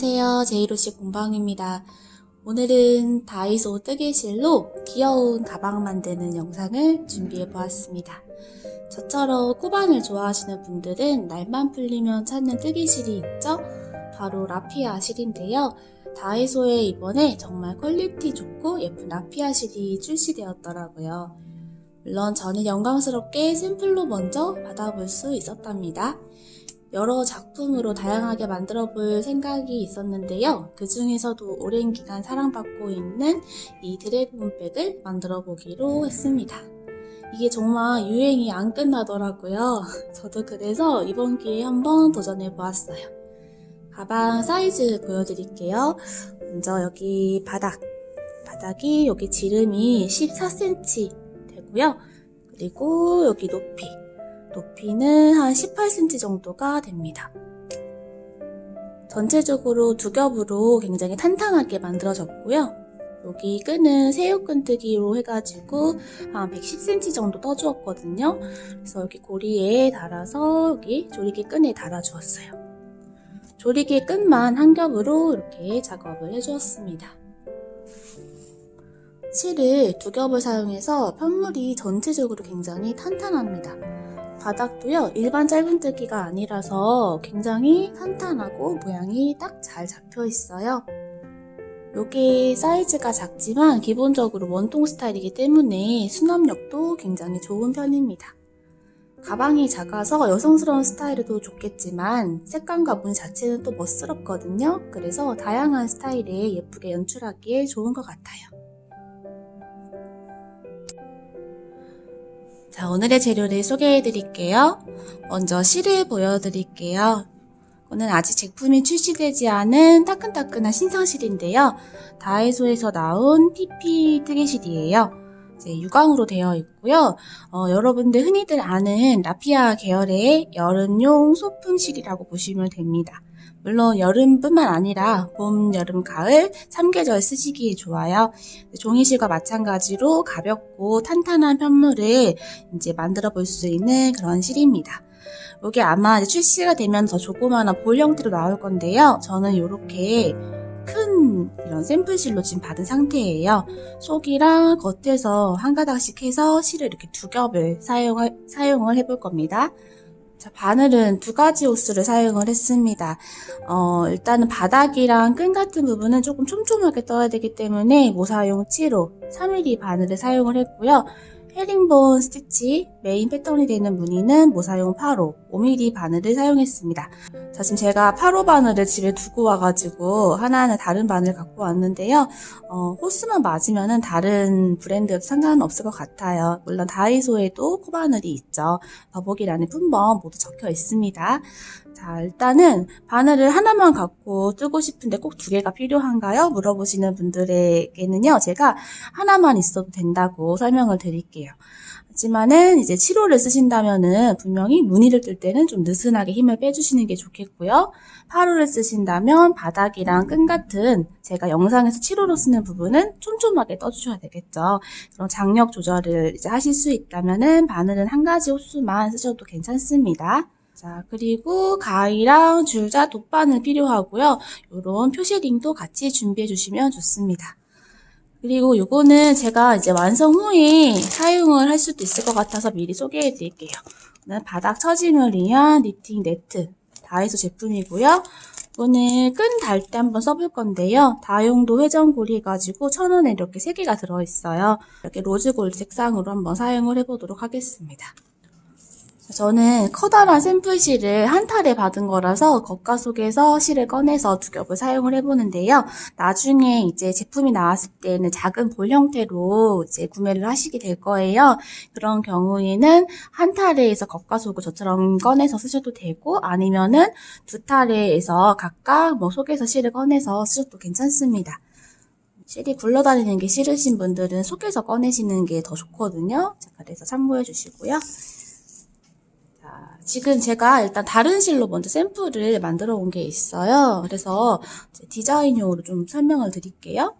안녕하세요. 제이로씨 공방입니다. 오늘은 다이소 뜨개실로 귀여운 가방 만드는 영상을 준비해 보았습니다. 저처럼 코바늘 좋아하시는 분들은 날만 풀리면 찾는 뜨개실이 있죠? 바로 라피아 실인데요. 다이소에 이번에 정말 퀄리티 좋고 예쁜 라피아 실이 출시되었더라고요. 물론 저는 영광스럽게 샘플로 먼저 받아볼 수 있었답니다. 여러 작품으로 다양하게 만들어 볼 생각이 있었는데요. 그 중에서도 오랜 기간 사랑받고 있는 이 드래곤백을 만들어 보기로 했습니다. 이게 정말 유행이 안 끝나더라고요. 저도 그래서 이번 기회에 한번 도전해 보았어요. 가방 사이즈 보여드릴게요. 먼저 여기 바닥이 여기 지름이 14cm 되고요. 그리고 여기 높이는 한 18cm 정도가 됩니다. 전체적으로 두 겹으로 굉장히 탄탄하게 만들어졌고요. 여기 끈은 새우끈뜨기로 해가지고 한 110cm 정도 떠주었거든요. 그래서 여기 고리에 달아서 여기 조리개 끈에 달아주었어요. 조리개 끈만 한 겹으로 이렇게 작업을 해주었습니다. 실을 두 겹을 사용해서 편물이 전체적으로 굉장히 탄탄합니다. 바닥도요, 일반 짧은뜨기가 아니라서 굉장히 탄탄하고 모양이 딱 잘 잡혀 있어요. 요게 사이즈가 작지만 기본적으로 원통 스타일이기 때문에 수납력도 굉장히 좋은 편입니다. 가방이 작아서 여성스러운 스타일에도 좋겠지만 색감과 무늬 자체는 또 멋스럽거든요. 그래서 다양한 스타일에 예쁘게 연출하기에 좋은 것 같아요. 자, 오늘의 재료를 소개해 드릴게요. 먼저 실을 보여드릴게요. 이거는 아직 제품이 출시되지 않은 따끈따끈한 신상실인데요. 다이소에서 나온 PP 뜨개실이에요. 이제 유광으로 되어 있고요. 여러분들 흔히들 아는 라피아 계열의 여름용 소품실이라고 보시면 됩니다. 물론 여름뿐만 아니라 봄, 여름, 가을 3계절 쓰시기에 좋아요. 종이실과 마찬가지로 가볍고 탄탄한 편물을 이제 만들어 볼 수 있는 그런 실입니다. 이게 아마 출시가 되면 더 조그마한 볼 형태로 나올 건데요. 저는 이렇게 큰 이런 샘플실로 지금 받은 상태예요. 속이랑 겉에서 한 가닥씩 해서 실을 이렇게 두 겹을 사용을 해볼 겁니다. 자, 바늘은 두 가지 호스를 사용을 했습니다. 일단은 바닥이랑 끈 같은 부분은 조금 촘촘하게 떠야 되기 때문에 모사용 7호 3mm 바늘을 사용을 했고요. 헤링본 스티치 메인 패턴이 되는 무늬는 모사용 8호 5mm 바늘을 사용했습니다. 자, 지금 제가 8호 바늘을 집에 두고 와가지고 하나하나 다른 바늘 갖고 왔는데요. 호스만 맞으면은 다른 브랜드도 상관은 없을 것 같아요. 물론 다이소에도 코바늘이 있죠. 더보기란에 품번 모두 적혀 있습니다. 자, 일단은 바늘을 하나만 갖고 뜨고 싶은데 꼭 두 개가 필요한가요? 물어보시는 분들에게는요, 제가 하나만 있어도 된다고 설명을 드릴게요. 하지만은 이제 7호를 쓰신다면은 분명히 무늬를 뜰 때는 좀 느슨하게 힘을 빼주시는 게 좋겠고요. 8호를 쓰신다면 바닥이랑 끈 같은 제가 영상에서 7호로 쓰는 부분은 촘촘하게 떠주셔야 되겠죠. 그럼 장력 조절을 이제 하실 수 있다면은 바늘은 한 가지 호수만 쓰셔도 괜찮습니다. 자, 그리고 가위랑 줄자, 돗바늘 필요하고요. 요런 표시링도 같이 준비해 주시면 좋습니다. 그리고 요거는 제가 이제 완성 후에 사용을 할 수도 있을 것 같아서 미리 소개해 드릴게요. 이거는 바닥 처짐을 위한 니팅 네트 다이소 제품이고요. 이거는 끈 달 때 한번 써볼 건데요. 다용도 회전고리 해가지고 1,000원에 이렇게 3개가 들어있어요. 이렇게 로즈골드 색상으로 한번 사용을 해보도록 하겠습니다. 저는 커다란 샘플실을 한 탈에 받은 거라서 겉과 속에서 실을 꺼내서 두 겹을 사용을 해보는데요. 나중에 이제 제품이 나왔을 때는 작은 볼 형태로 이제 구매를 하시게 될 거예요. 그런 경우에는 한 탈에서 겉과 속을 저처럼 꺼내서 쓰셔도 되고, 아니면은 두 탈에서 각각 속에서 실을 꺼내서 쓰셔도 괜찮습니다. 실이 굴러다니는 게 싫으신 분들은 속에서 꺼내시는 게 더 좋거든요. 자, 그래서 참고해 주시고요. 지금 제가 일단 다른 실로 먼저 샘플을 만들어 온 게 있어요. 그래서 디자인용으로 좀 설명을 드릴게요.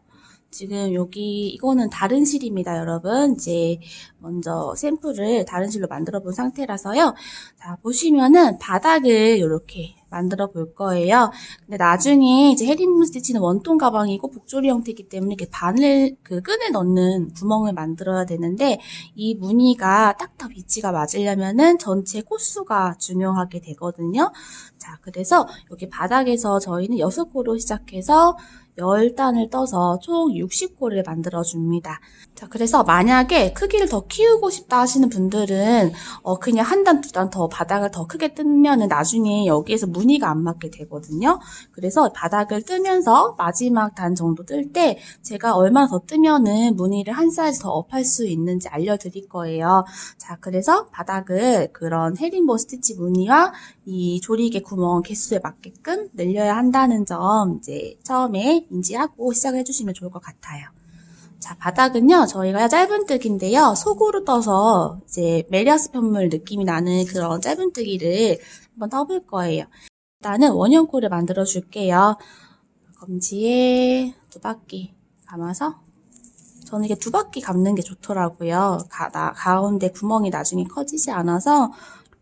지금 이거는 다른 실입니다, 여러분. 이제 먼저 샘플을 다른 실로 만들어 본 상태라서요. 자, 보시면은 바닥을 이렇게 만들어 볼 거예요. 근데 나중에 이제 헤링본 스티치는 원통 가방이고 복조리 형태이기 때문에 이렇게 끈을 넣는 구멍을 만들어야 되는데 이 무늬가 딱딱 위치가 맞으려면은 전체 코수가 중요하게 되거든요. 자, 그래서 여기 바닥에서 저희는 6코로 시작해서 10단을 떠서 총 60코를 만들어줍니다. 자, 그래서 만약에 크기를 더 키우고 싶다 하시는 분들은 그냥 한 단, 두 단 더 바닥을 더 크게 뜨면은 나중에 여기에서 무늬가 안 맞게 되거든요. 그래서 바닥을 뜨면서 마지막 단 정도 뜰 때 제가 얼마나 더 뜨면은 무늬를 한 사이즈 더 업할 수 있는지 알려드릴 거예요. 자, 그래서 바닥을 그런 헤링본 스티치 무늬와 이 조리개 구멍 개수에 맞게끔 늘려야 한다는 점 이제 처음에 인지하고 시작을 해주시면 좋을 것 같아요. 자, 바닥은요, 저희가 짧은뜨기인데요, 속으로 떠서 이제 메리아스 편물 느낌이 나는 그런 짧은뜨기를 한번 떠볼 거예요. 일단은 원형코를 만들어 줄게요. 검지에 2바퀴 감아서, 저는 이게 2바퀴 감는 게 좋더라고요. 가운데 구멍이 나중에 커지지 않아서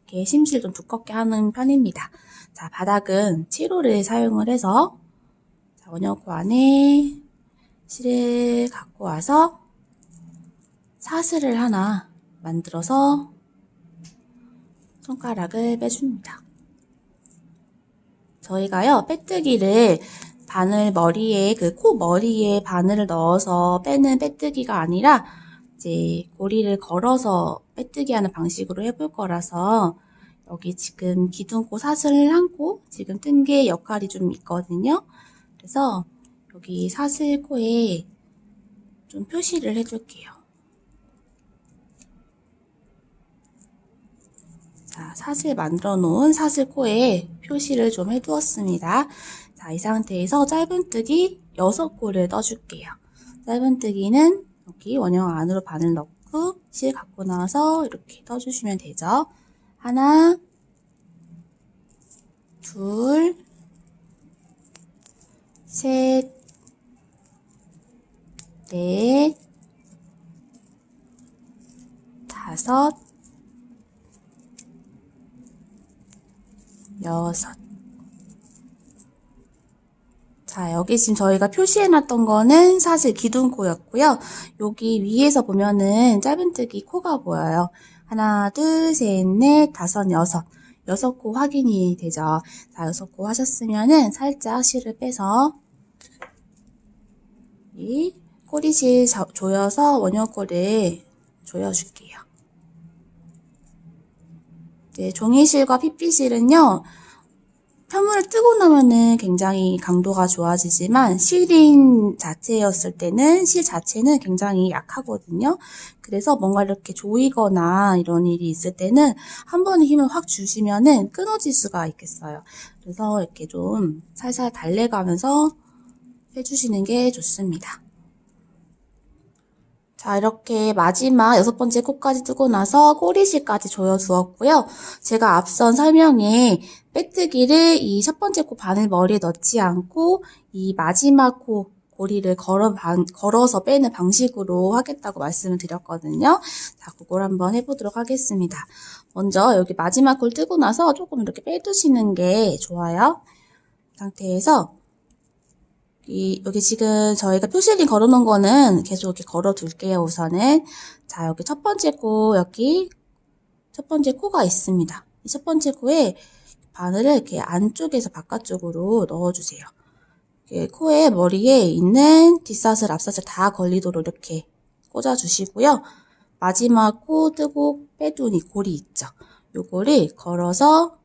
이렇게 심실 좀 두껍게 하는 편입니다. 자, 바닥은 7호를 사용을 해서 자, 원형코 안에 실을 갖고 와서 사슬을 하나 만들어서 손가락을 빼줍니다. 저희가요, 빼뜨기를 바늘 머리에, 코 머리에 바늘을 넣어서 빼는 빼뜨기가 아니라 이제 고리를 걸어서 빼뜨기 하는 방식으로 해볼 거라서 여기 지금 기둥코 사슬 한 코 지금 뜬 게 역할이 좀 있거든요. 그래서 여기 사슬 코에 좀 표시를 해줄게요. 자, 사슬 만들어 놓은 사슬 코에 표시를 좀 해두었습니다. 자, 이 상태에서 짧은뜨기 6코를 떠줄게요. 짧은뜨기는 여기 원형 안으로 바늘 넣고 실 갖고 나와서 이렇게 떠주시면 되죠. 하나, 둘, 셋, 넷, 다섯, 여섯. 자, 여기 지금 저희가 표시해놨던 거는 사실 기둥코였고요. 여기 위에서 보면은 짧은뜨기 코가 보여요. 하나, 둘, 셋, 넷, 다섯, 여섯. 6코 확인이 되죠. 자, 6코 하셨으면은 살짝 실을 빼서 이 꼬리실 조여서 원형코를 조여줄게요. 이제 종이실과 핏빛실은요, 편물을 뜨고 나면은 굉장히 강도가 좋아지지만 실인 자체였을 때는 실 자체는 굉장히 약하거든요. 그래서 뭔가 이렇게 조이거나 이런 일이 있을 때는 한 번에 힘을 확 주시면은 끊어질 수가 있겠어요. 그래서 이렇게 좀 살살 달래가면서 해주시는 게 좋습니다. 자, 이렇게 마지막 6번째 코까지 뜨고 나서 꼬리실까지 조여두었고요. 제가 앞선 설명에 빼뜨기를 이 첫 번째 코 바늘 머리에 넣지 않고 이 마지막 코 고리를 걸어서 빼는 방식으로 하겠다고 말씀을 드렸거든요. 자, 그걸 한번 해보도록 하겠습니다. 먼저 여기 마지막 코를 뜨고 나서 조금 이렇게 빼두시는 게 좋아요. 이 상태에서 여기 지금 저희가 표시를 걸어놓은 거는 계속 이렇게 걸어둘게요, 우선은. 자, 여기 첫 번째 코, 여기 첫 번째 코가 있습니다. 이 첫 번째 코에 바늘을 이렇게 안쪽에서 바깥쪽으로 넣어주세요. 코에 머리에 있는 뒷사슬, 앞사슬 다 걸리도록 이렇게 꽂아주시고요. 마지막 코 뜨고 빼둔 이 고리 있죠? 요거를 걸어서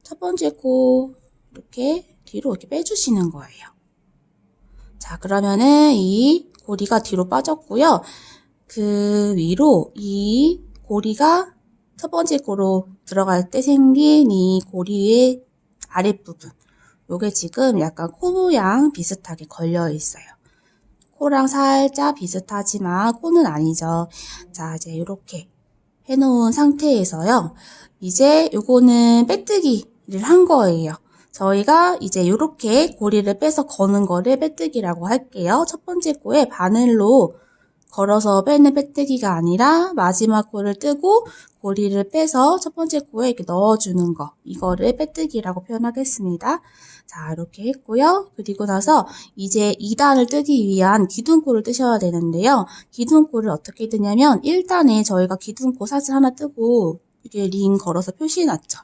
첫 번째 코 이렇게 뒤로 이렇게 빼주시는 거예요. 자, 그러면은 이 고리가 뒤로 빠졌고요. 그 위로 이 고리가 첫 번째 코로 들어갈 때 생긴 이 고리의 아랫부분. 요게 지금 약간 코 모양 비슷하게 걸려 있어요. 코랑 살짝 비슷하지만 코는 아니죠. 자, 이제 이렇게 해놓은 상태에서요. 이제 요거는 빼뜨기를 한 거예요. 저희가 이제 이렇게 고리를 빼서 거는 거를 빼뜨기라고 할게요. 첫 번째 코에 바늘로 걸어서 빼는 빼뜨기가 아니라 마지막 코를 뜨고 고리를 빼서 첫 번째 코에 이렇게 넣어주는 거. 이거를 빼뜨기라고 표현하겠습니다. 자, 이렇게 했고요. 그리고 나서 이제 2단을 뜨기 위한 기둥코를 뜨셔야 되는데요. 기둥코를 어떻게 뜨냐면 1단에 저희가 기둥코 사슬 하나 뜨고 이게 링 걸어서 표시해놨죠.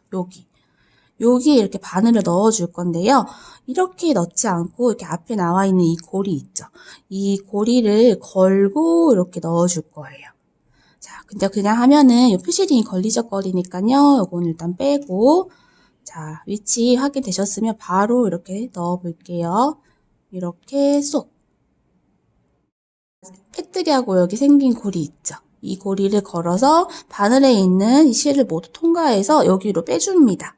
여기에 이렇게 바늘을 넣어줄 건데요. 이렇게 넣지 않고 이렇게 앞에 나와 있는 이 고리 있죠. 이 고리를 걸고 이렇게 넣어줄 거예요. 자, 근데 그냥 하면은 이 표시링이 걸리적거리니까요. 요거는 일단 빼고, 자, 위치 확인되셨으면 바로 이렇게 넣어 볼게요. 이렇게 쏙. 패뜨기하고 여기 생긴 고리 있죠. 이 고리를 걸어서 바늘에 있는 이 실을 모두 통과해서 여기로 빼줍니다.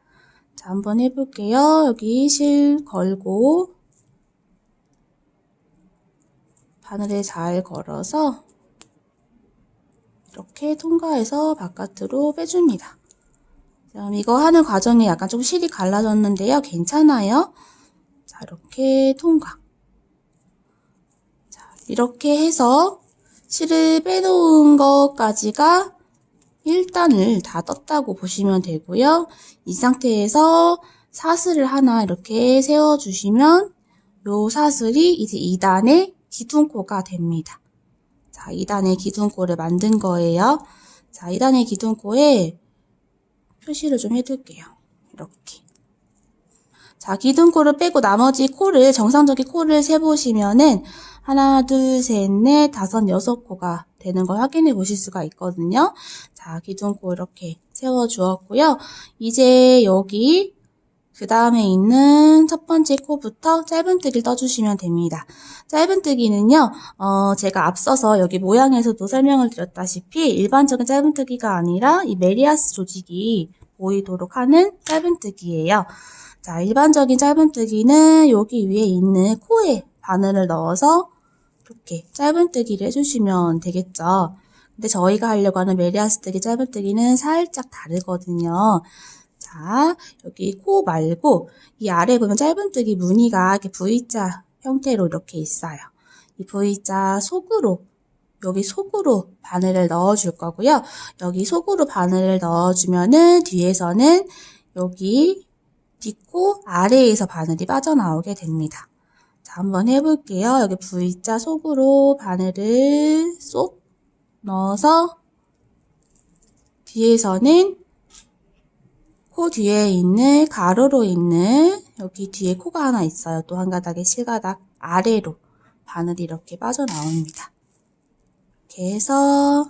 자, 한번 해볼게요. 여기 실 걸고 바늘에 잘 걸어서 이렇게 통과해서 바깥으로 빼줍니다. 그럼 이거 하는 과정에 약간 좀 실이 갈라졌는데요. 괜찮아요. 자, 이렇게 통과. 자, 이렇게 해서 실을 빼놓은 것까지가 1단을 다 떴다고 보시면 되고요. 이 상태에서 사슬을 하나 이렇게 세워주시면 요 사슬이 이제 2단의 기둥코가 됩니다. 자, 2단의 기둥코를 만든 거예요. 자, 2단의 기둥코에 표시를 좀 해둘게요. 이렇게. 자, 기둥코를 빼고 나머지 코를, 정상적인 코를 세보시면은 하나, 둘, 셋, 넷, 다섯, 여섯 코가 되는 걸 확인해 보실 수가 있거든요. 자, 기둥코 이렇게 세워주었고요. 이제 여기 그 다음에 있는 첫 번째 코부터 짧은뜨기를 떠주시면 됩니다. 짧은뜨기는요, 제가 앞서서 여기 모양에서도 설명을 드렸다시피 일반적인 짧은뜨기가 아니라 이 메리아스 조직이 보이도록 하는 짧은뜨기예요. 자, 일반적인 짧은뜨기는 여기 위에 있는 코에 바늘을 넣어서 이렇게 짧은뜨기를 해주시면 되겠죠. 근데 저희가 하려고 하는 메리아스뜨기 짧은뜨기는 살짝 다르거든요. 자, 여기 코 말고 이 아래 보면 짧은뜨기 무늬가 이렇게 V자 형태로 이렇게 있어요. 이 V자 속으로, 여기 속으로 바늘을 넣어줄 거고요. 여기 속으로 바늘을 넣어주면은 뒤에서는 여기 뒷코 아래에서 바늘이 빠져나오게 됩니다. 자, 한번 해볼게요. 여기 V자 속으로 바늘을 쏙 넣어서 뒤에서는 코 뒤에 있는 가로로 있는 여기 뒤에 코가 하나 있어요. 또 한 가닥의 실가닥 아래로 바늘이 이렇게 빠져나옵니다. 이렇게 해서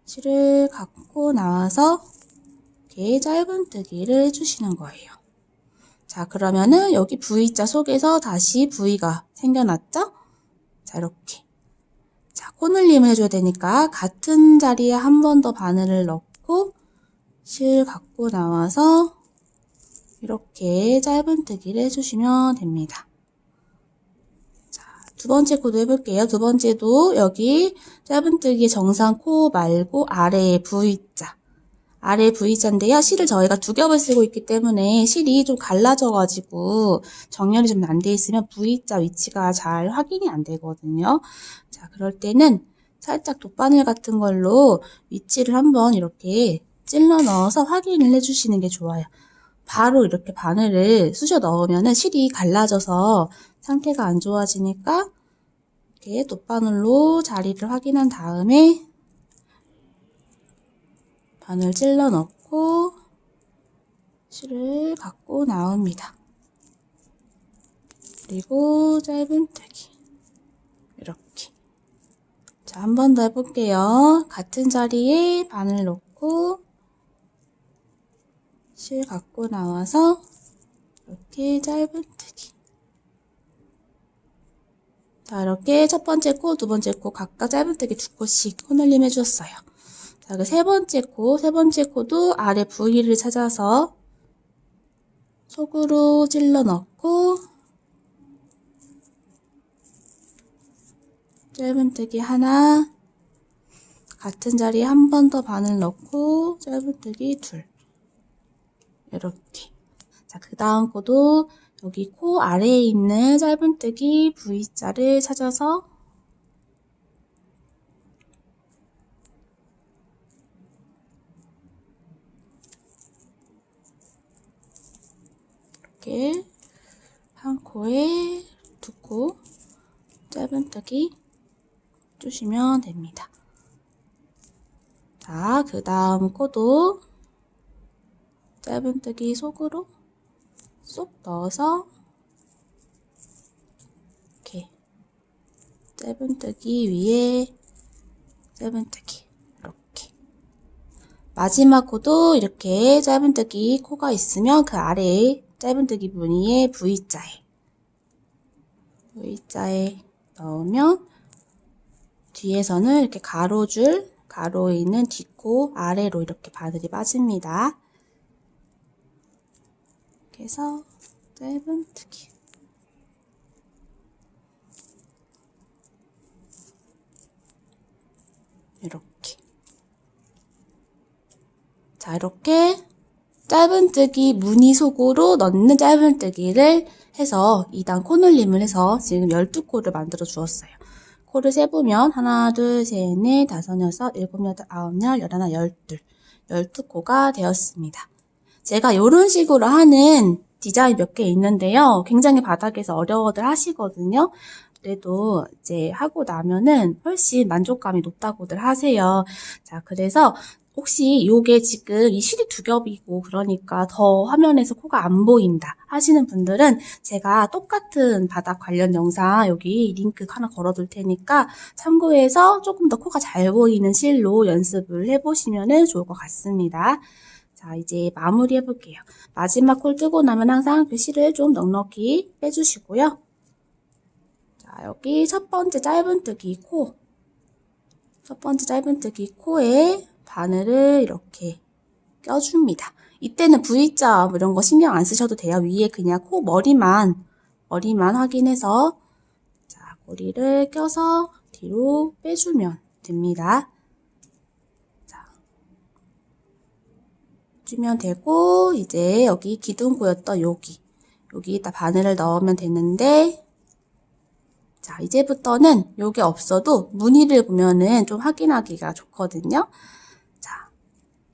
실을 갖고 나와서 이렇게 짧은뜨기를 해주시는 거예요. 자, 그러면은 여기 V자 속에서 다시 V가 생겨났죠? 자, 이렇게. 자, 코늘림을 해줘야 되니까 같은 자리에 한 번 더 바늘을 넣고 실 갖고 나와서 이렇게 짧은뜨기를 해주시면 됩니다. 자, 두 번째 코도 해볼게요. 두 번째도 여기 짧은뜨기 정상 코 말고 아래에 V자. 아래 V자인데요. 실을 저희가 두 겹을 쓰고 있기 때문에 실이 좀 갈라져가지고 정렬이 좀 안 돼 있으면 V자 위치가 잘 확인이 안 되거든요. 자, 그럴 때는 살짝 돗바늘 같은 걸로 위치를 한번 이렇게 찔러 넣어서 확인을 해주시는 게 좋아요. 바로 이렇게 바늘을 쑤셔 넣으면 실이 갈라져서 상태가 안 좋아지니까 이렇게 돗바늘로 자리를 확인한 다음에 바늘 찔러 넣고 실을 갖고 나옵니다. 그리고 짧은뜨기 이렇게. 자, 한 번 더 해볼게요. 같은 자리에 바늘 넣고 실 갖고 나와서 이렇게 짧은뜨기. 자, 이렇게 첫 번째 코, 두 번째 코 각각 짧은뜨기 두 코씩 코늘림 해주었어요. 자, 그 세 번째 코도 아래 부위를 찾아서 속으로 찔러 넣고 짧은뜨기 하나, 같은 자리에 한 번 더 바늘 넣고 짧은뜨기 둘. 이렇게. 자, 그 다음 코도 여기 코 아래에 있는 짧은뜨기 V자를 찾아서 이렇게 한 코에 두 코 짧은뜨기 주시면 됩니다. 자, 그 다음 코도 짧은뜨기 속으로 쏙 넣어서 이렇게 짧은뜨기 위에 짧은뜨기 이렇게. 마지막 코도 이렇게 짧은뜨기 코가 있으면 그 아래에 짧은뜨기 무늬에 V자에 넣으면 뒤에서는 이렇게 가로에 있는 뒷코 아래로 이렇게 바늘이 빠집니다. 이렇게 해서 짧은뜨기. 이렇게. 자, 이렇게 짧은뜨기 무늬 속으로 넣는 짧은뜨기를 해서 2단 코늘림을 해서 지금 12코를 만들어 주었어요. 코를 세보면 하나, 둘, 셋, 넷, 다섯, 여섯, 일곱, 여덟, 아홉, 열, 열하나, 열둘, 12코가 되었습니다. 제가 이런 식으로 하는 디자인 몇 개 있는데요. 굉장히 바닥에서 어려워들 하시거든요. 그래도 이제 하고 나면은 훨씬 만족감이 높다고들 하세요. 자, 그래서 혹시 요게 지금 이 실이 두 겹이고 그러니까 더 화면에서 코가 안 보인다 하시는 분들은 제가 똑같은 바닥 관련 영상 여기 링크 하나 걸어둘 테니까 참고해서 조금 더 코가 잘 보이는 실로 연습을 해보시면 좋을 것 같습니다. 자, 이제 마무리 해볼게요. 마지막 콜 뜨고 나면 항상 그 실을 좀 넉넉히 빼주시고요. 자, 여기 첫 번째 짧은뜨기 코. 첫 번째 짧은뜨기 코에 바늘을 이렇게 껴줍니다. 이때는 V자 이런 거 신경 안 쓰셔도 돼요. 위에 그냥 코 머리만 확인해서 자, 고리를 껴서 뒤로 빼주면 됩니다. 자, 주면 되고 이제 여기 기둥코였던 여기다 바늘을 넣으면 되는데 자, 이제부터는 요게 없어도 무늬를 보면은 좀 확인하기가 좋거든요. 자,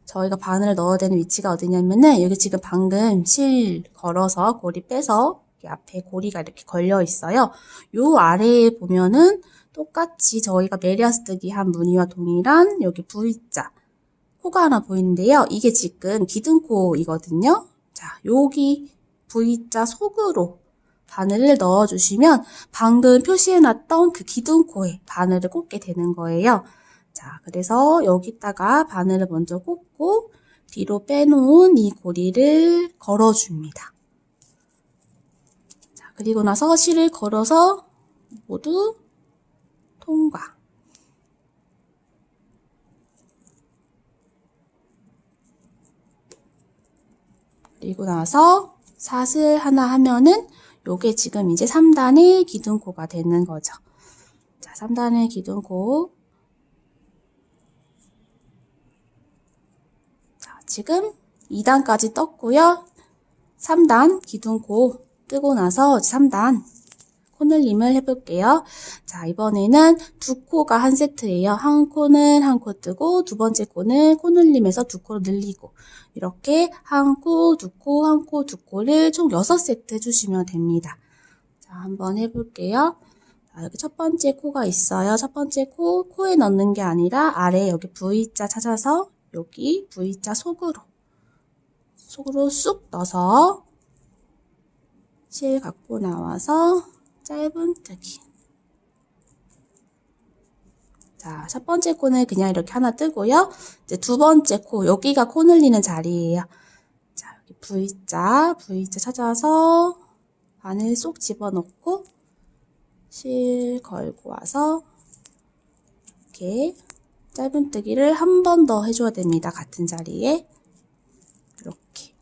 저희가 바늘을 넣어야 되는 위치가 어디냐면은 여기 지금 방금 실 걸어서 고리 빼서 여기 앞에 고리가 이렇게 걸려 있어요. 요 아래에 보면은 똑같이 저희가 메리아스뜨기 한 무늬와 동일한 여기 V자 코가 하나 보이는데요. 이게 지금 기둥코이거든요. 자, 여기 V자 속으로 바늘을 넣어주시면 방금 표시해놨던 그 기둥코에 바늘을 꽂게 되는 거예요. 자, 그래서 여기다가 바늘을 먼저 꽂고 뒤로 빼놓은 이 고리를 걸어줍니다. 자, 그리고 나서 실을 걸어서 모두 통과. 그리고 나서 사슬 하나 하면은 요게 지금 이제 3단의 기둥코가 되는 거죠. 자, 3단의 기둥코. 자, 지금 2단까지 떴고요. 3단 기둥코 뜨고 나서 3단 코늘림을 해볼게요. 자, 이번에는 두 코가 한 세트예요. 한 코는 한 코 뜨고 두 번째 코는 코늘림에서 두 코로 늘리고 이렇게 한 코, 두 코, 한 코, 두 코를 총 6세트 해주시면 됩니다. 자, 한번 해볼게요. 자, 여기 첫 번째 코가 있어요. 첫 번째 코에 넣는 게 아니라 아래 여기 V자 찾아서 여기 V자 속으로 쑥 넣어서 실 갖고 나와서 짧은뜨기. 자, 첫 번째 코는 그냥 이렇게 하나 뜨고요. 이제 두 번째 코, 여기가 코 늘리는 자리예요. 자, 여기 V자 찾아서 바늘 쏙 집어넣고 실 걸고 와서 이렇게 짧은뜨기를 한 번 더 해줘야 됩니다. 같은 자리에 이렇게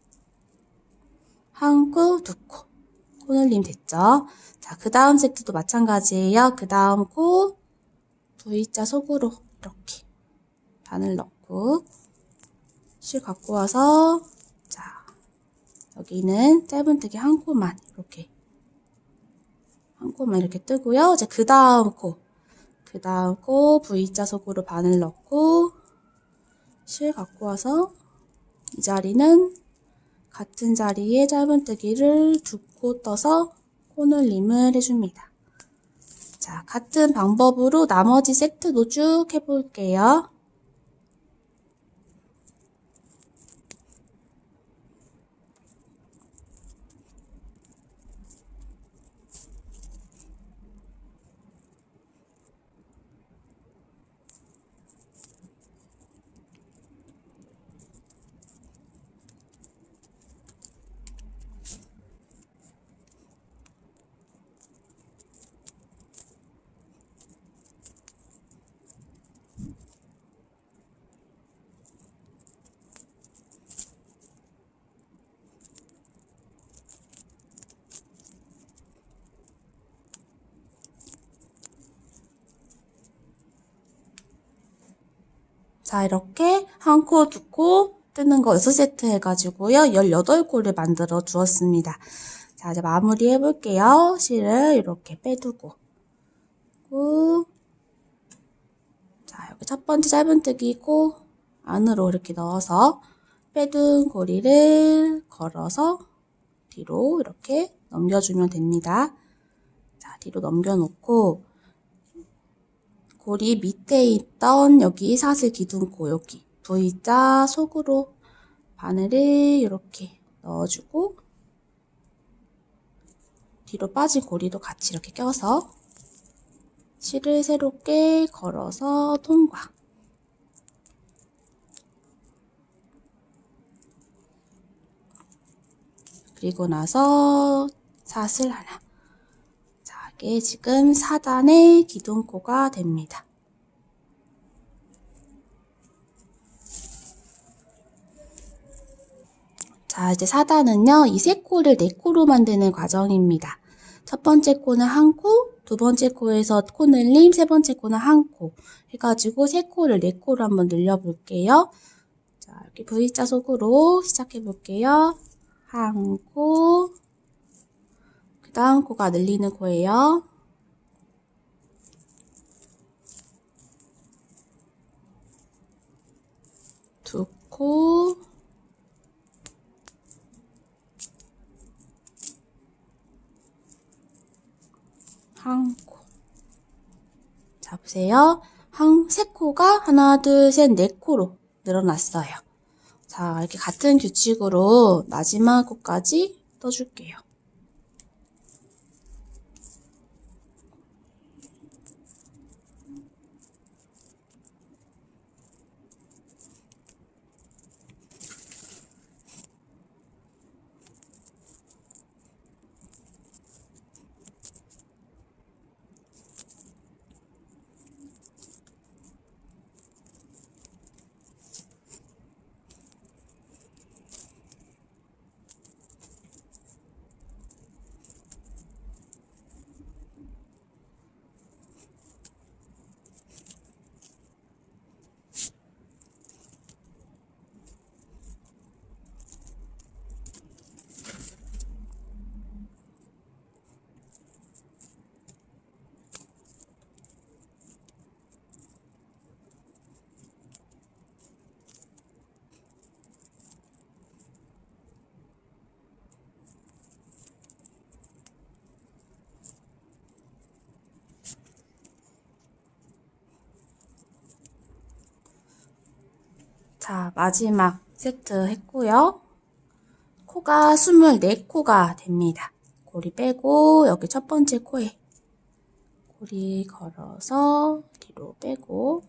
한 코, 두 코. 코늘림 됐죠? 자, 그 다음 세트도 마찬가지예요. 그 다음 코 V자 속으로 이렇게 바늘 넣고 실 갖고 와서 자, 여기는 짧은뜨기 한 코만 이렇게 뜨고요. 이제 그 다음 코 V자 속으로 바늘 넣고 실 갖고 와서 이 자리는 같은 자리에 짧은뜨기를 2코 떠서 코늘림을 해줍니다. 자, 같은 방법으로 나머지 세트도 쭉 해볼게요. 자, 이렇게 1코, 2코 뜨는 거 6세트 해가지고요. 18코를 만들어 주었습니다. 자, 이제 마무리 해볼게요. 실을 이렇게 빼두고. 자, 여기 첫 번째 짧은뜨기고 안으로 이렇게 넣어서 빼둔 고리를 걸어서 뒤로 이렇게 넘겨주면 됩니다. 자, 뒤로 넘겨놓고 고리 밑에 있던 여기 사슬 기둥코 여기 V자 속으로 바늘을 이렇게 넣어주고 뒤로 빠진 고리도 같이 이렇게 껴서 실을 새롭게 걸어서 통과. 그리고 나서 사슬 하나. 자, 이게 지금 4단의 기둥코가 됩니다. 자, 이제 4단은요, 이 3코를 4코로 만드는 과정입니다. 첫 번째 코는 1코, 두 번째 코에서 코늘림, 세 번째 코는 1코 해가지고 3코를 4코로 한번 늘려볼게요. 자, 이렇게 V자 속으로 시작해볼게요. 1코, 그 다음 코가 늘리는 코예요. 두 코, 한 코. 자, 보세요. 세 코가 하나, 둘, 셋, 4코로 늘어났어요. 자, 이렇게 같은 규칙으로 마지막 코까지 떠줄게요. 자, 마지막 세트 했고요. 코가 24코가 됩니다. 고리 빼고 여기 첫 번째 코에 고리 걸어서 뒤로 빼고,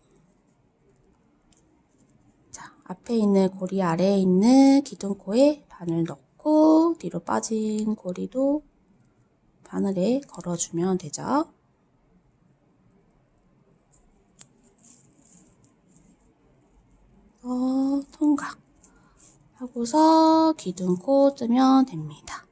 자, 앞에 있는 고리 아래에 있는 기둥코에 바늘 넣고 뒤로 빠진 고리도 바늘에 걸어주면 되죠. 통각 하고서 기둥코 뜨면 됩니다.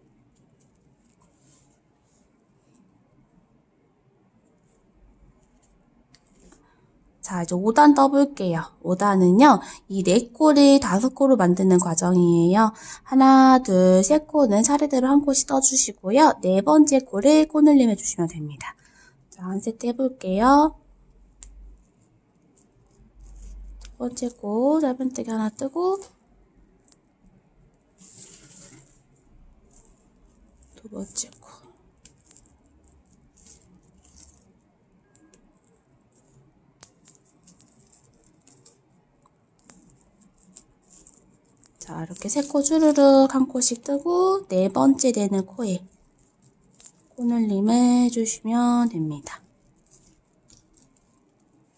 자, 이제 5단 떠볼게요. 5단은요, 이 4코를 5코로 만드는 과정이에요. 하나, 둘, 세 코는 차례대로 한 코씩 떠주시고요. 네 번째 코를 코늘림 해주시면 됩니다. 자, 한 세트 해볼게요. 첫 번째 코 짧은뜨기 하나 뜨고, 두 번째 코. 자, 이렇게 세 코 주르륵 한 코씩 뜨고 네 번째 되는 코에 코늘림을 해주시면 됩니다.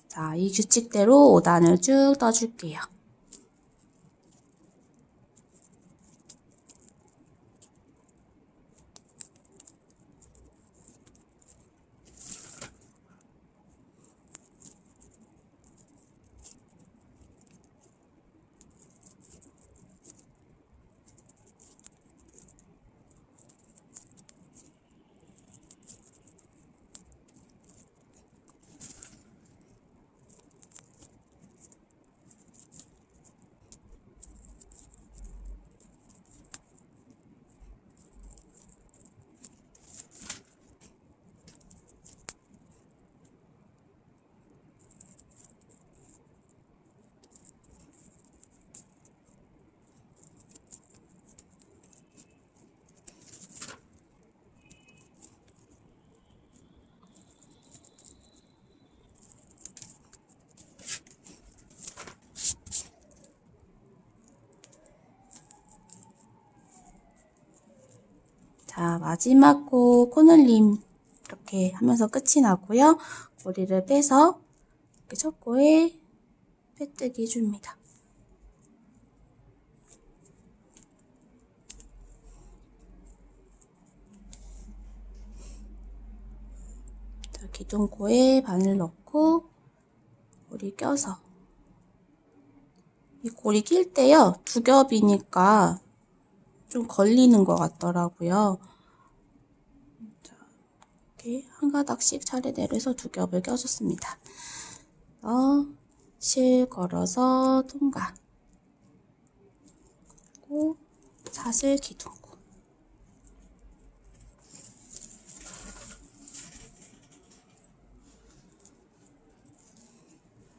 자, 이 규칙대로 5단을 쭉 떠줄게요. 자, 마지막 코 코늘림 이렇게 하면서 끝이 나고요. 머리를 빼서 이렇게 첫 코에 빼뜨기 해줍니다. 자, 기둥코에 바늘 넣고 고리 껴서 이 고리 낄 때요. 두 겹이니까 좀 걸리는 것 같더라고요. 자, 이렇게 한 가닥씩 차례대로 해서 두 겹을 껴줬습니다. 실 걸어서 통과. 그리고 사슬 기둥코.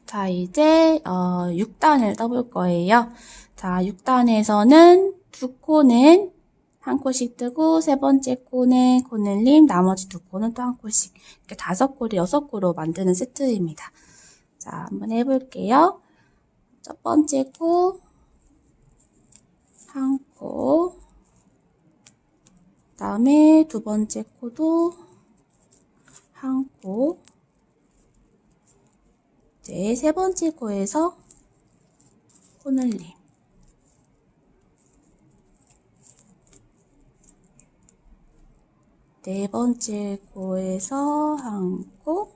자, 이제 6단을 떠볼 거예요. 자, 6단에서는 두 코는 한 코씩 뜨고 세 번째 코는 코늘림, 나머지 두 코는 또 한 코씩 이렇게 5코를 6코로 만드는 세트입니다. 자, 한번 해볼게요. 첫 번째 코 한 코, 그다음에 두 번째 코도 한 코, 이제 세 번째 코에서 코늘림, 네 번째 코에서 한 코,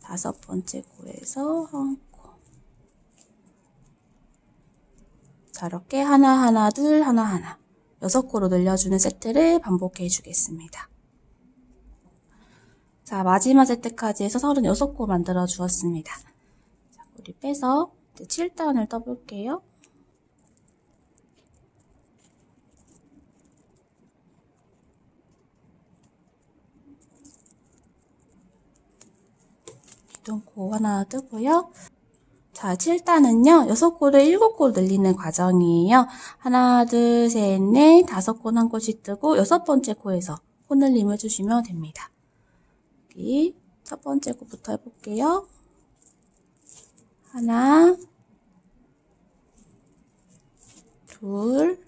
다섯 번째 코에서 한 코. 자, 이렇게 하나하나 둘 하나하나 6코로 늘려주는 세트를 반복해 주겠습니다. 자, 마지막 세트까지 해서 36코 만들어 주었습니다. 자, 우리 빼서 이제 7단을 떠볼게요. 기둥코 하나 뜨고요. 자, 7단은요, 6코를 7코로 늘리는 과정이에요. 하나, 둘, 셋, 넷, 5코 한 코씩 뜨고 6번째 코에서 코늘림 해주시면 됩니다. 여기 첫 번째 코부터 해볼게요. 하나, 둘,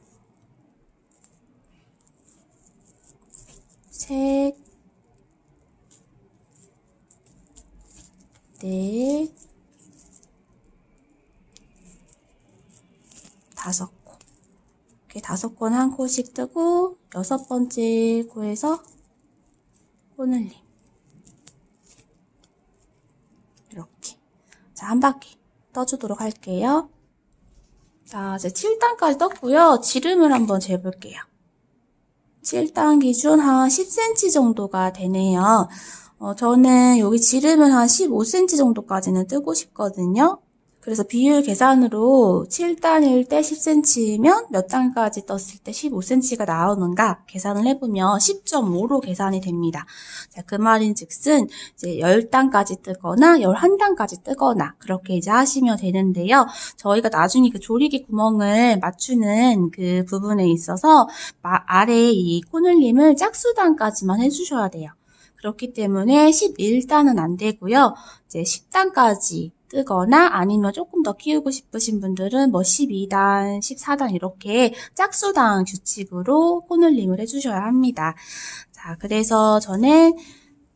셋, 넷, 5코. 이렇게 5코는 한 코씩 뜨고 6번째 코에서 코늘림. 이렇게. 자, 한 바퀴 떠주도록 할게요. 자, 이제 7단까지 떴고요. 지름을 한번 재볼게요. 7단 기준 한 10cm 정도가 되네요. 저는 여기 지름을 한 15cm 정도까지는 뜨고 싶거든요. 그래서 비율 계산으로 7단일 때 10cm면 몇 단까지 떴을 때 15cm가 나오는가 계산을 해보면 10.5로 계산이 됩니다. 자, 그 말인 즉슨 이제 10단까지 뜨거나 11단까지 뜨거나 그렇게 이제 하시면 되는데요. 저희가 나중에 그 조리개 구멍을 맞추는 그 부분에 있어서 아래 이 코늘림을 짝수단까지만 해주셔야 돼요. 그렇기 때문에 11단은 안 되고요. 이제 10단까지 뜨거나 아니면 조금 더 키우고 싶으신 분들은 뭐 12단, 14단 이렇게 짝수당 규칙으로 코늘림을 해주셔야 합니다. 자, 그래서 저는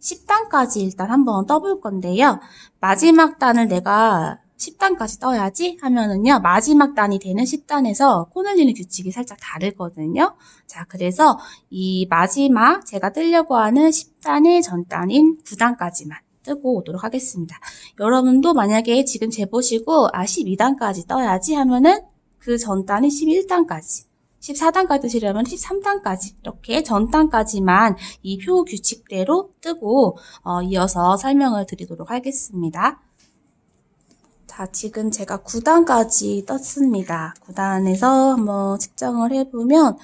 10단까지 일단 한번 떠볼 건데요. 마지막 단을 내가 10단까지 떠야지 하면은요, 마지막 단이 되는 10단에서 코늘리는 규칙이 살짝 다르거든요. 자, 그래서 이 마지막 제가 뜨려고 하는 10단의 전단인 9단까지만 뜨고 오도록 하겠습니다. 여러분도 만약에 지금 재보시고 12단까지 떠야지 하면은 그 전단이 11단까지 14단까지 뜨시려면 13단까지 이렇게 전단까지만 이 표 규칙대로 뜨고 이어서 설명을 드리도록 하겠습니다. 자, 지금 제가 9단까지 떴습니다. 9단에서 한번 측정을 해보면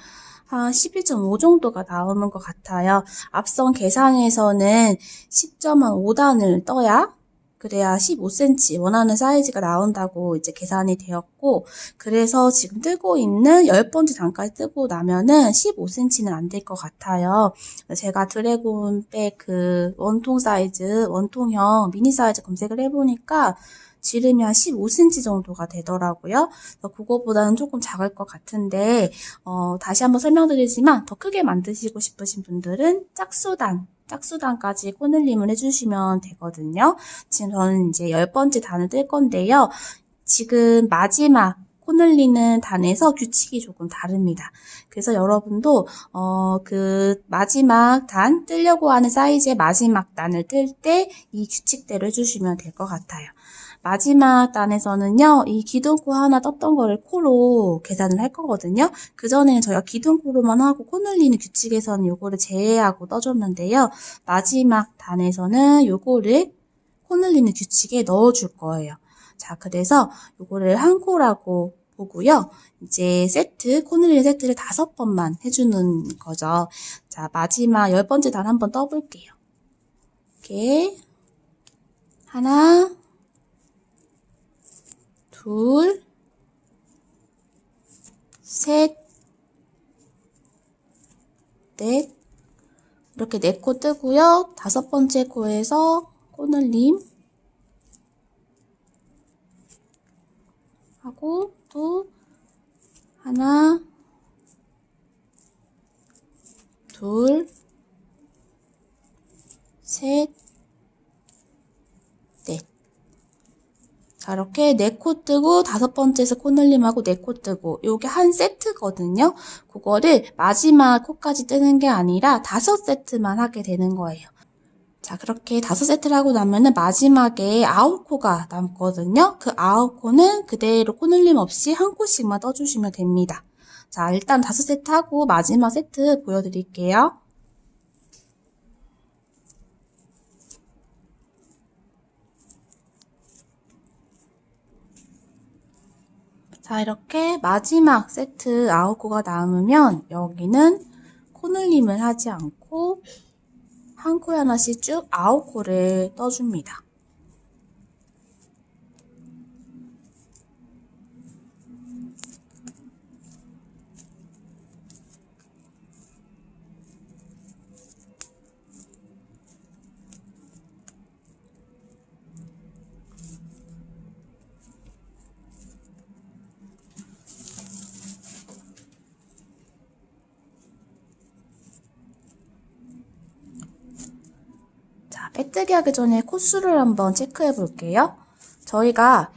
한 11.5 정도가 나오는 것 같아요. 앞선 계산에서는 10.5단을 떠야 그래야 15cm 원하는 사이즈가 나온다고 이제 계산이 되었고, 그래서 지금 뜨고 있는 10번째 단까지 뜨고 나면은 15cm는 안 될 것 같아요. 제가 드래곤백 그 원통 사이즈, 원통형 미니 사이즈 검색을 해보니까 지름이 한 15cm 정도가 되더라고요. 그거보다는 조금 작을 것 같은데, 다시 한번 설명드리지만 더 크게 만드시고 싶으신 분들은 짝수단까지 코늘림을 해주시면 되거든요. 지금 저는 이제 10번째 단을 뜰 건데요. 지금 마지막 코늘리는 단에서 규칙이 조금 다릅니다. 그래서 여러분도 그 마지막 단 뜨려고 하는 사이즈의 마지막 단을 뜰 때 이 규칙대로 해주시면 될 것 같아요. 마지막 단에서는요, 이 기둥코 하나 떴던 거를 코로 계산을 할 거거든요. 그전에는 저희가 기둥코로만 하고 코 늘리는 규칙에서는 요거를 제외하고 떠줬는데요. 마지막 단에서는 요거를 코 늘리는 규칙에 넣어줄 거예요. 자, 그래서 요거를 한 코라고 보고요. 이제 코 늘리는 세트를 5번만 해주는 거죠. 자, 마지막 10번째 단 한번 떠볼게요. 이렇게 하나, 둘, 셋, 넷, 이렇게 4코 뜨고요. 5번째 코에서 코늘림 하고 또 하나, 둘, 셋, 넷. 자, 이렇게 4코 뜨고 5번째에서 코늘림하고 4코 뜨고 요게 한 세트거든요. 그거를 마지막 코까지 뜨는 게 아니라 5세트만 하게 되는 거예요. 자, 그렇게 5세트를 하고 나면은 마지막에 9코가 남거든요. 그 9코는 그대로 코늘림 없이 한 코씩만 떠주시면 됩니다. 자, 일단 5세트 하고 마지막 세트 보여드릴게요. 자, 이렇게 마지막 세트 9코가 남으면 여기는 코늘림을 하지 않고 한 코에 하나씩 쭉 9코를 떠줍니다. 빼뜨기 하기 전에 코수를 한번 체크해 볼게요. 저희가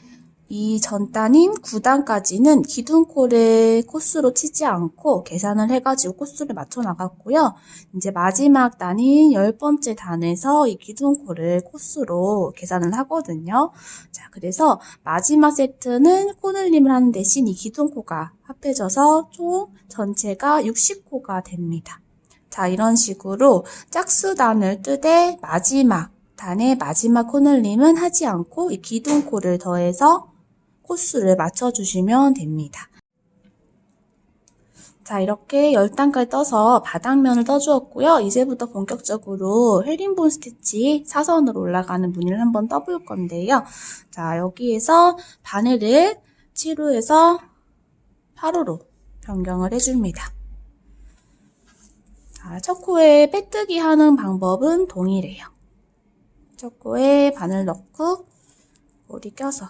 이 전단인 9단까지는 기둥코를 코수로 치지 않고 계산을 해가지고 코수를 맞춰 나갔고요. 이제 마지막 단인 10번째 단에서 이 기둥코를 코수로 계산을 하거든요. 자, 그래서 마지막 세트는 코늘림을 하는 대신 이 기둥코가 합해져서 총 전체가 60코가 됩니다. 자, 이런 식으로 짝수단을 뜨되 마지막 단의 마지막 코늘림은 하지 않고 이 기둥코를 더해서 코수를 맞춰주시면 됩니다. 자, 이렇게 10단까지 떠서 바닥면을 떠주었고요. 이제부터 본격적으로 헤링본 스티치 사선으로 올라가는 무늬를 한번 떠볼 건데요. 자, 여기에서 바늘을 7호에서 8호로 변경을 해줍니다. 자, 첫 코에 빼뜨기 하는 방법은 동일해요. 첫 코에 바늘 넣고 꼬리 껴서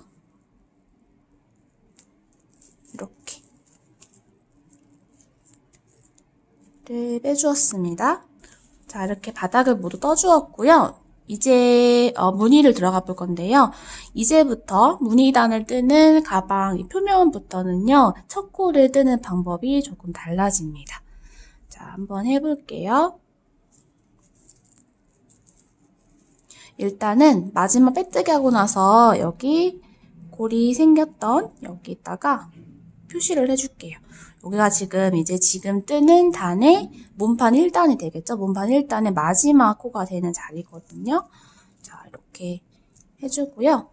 이렇게 빼주었습니다. 자, 이렇게 바닥을 모두 떠주었고요. 이제 무늬를 들어가 볼 건데요. 이제부터 무늬단을 뜨는 가방 이 표면부터는요. 첫 코를 뜨는 방법이 조금 달라집니다. 자, 한번 해볼게요. 일단은 마지막 빼뜨기 하고 나서 여기 골이 생겼던 여기다가 표시를 해줄게요. 여기가 지금 뜨는 단의 몸판 1단이 되겠죠? 몸판 1단의 마지막 코가 되는 자리거든요. 자, 이렇게 해주고요.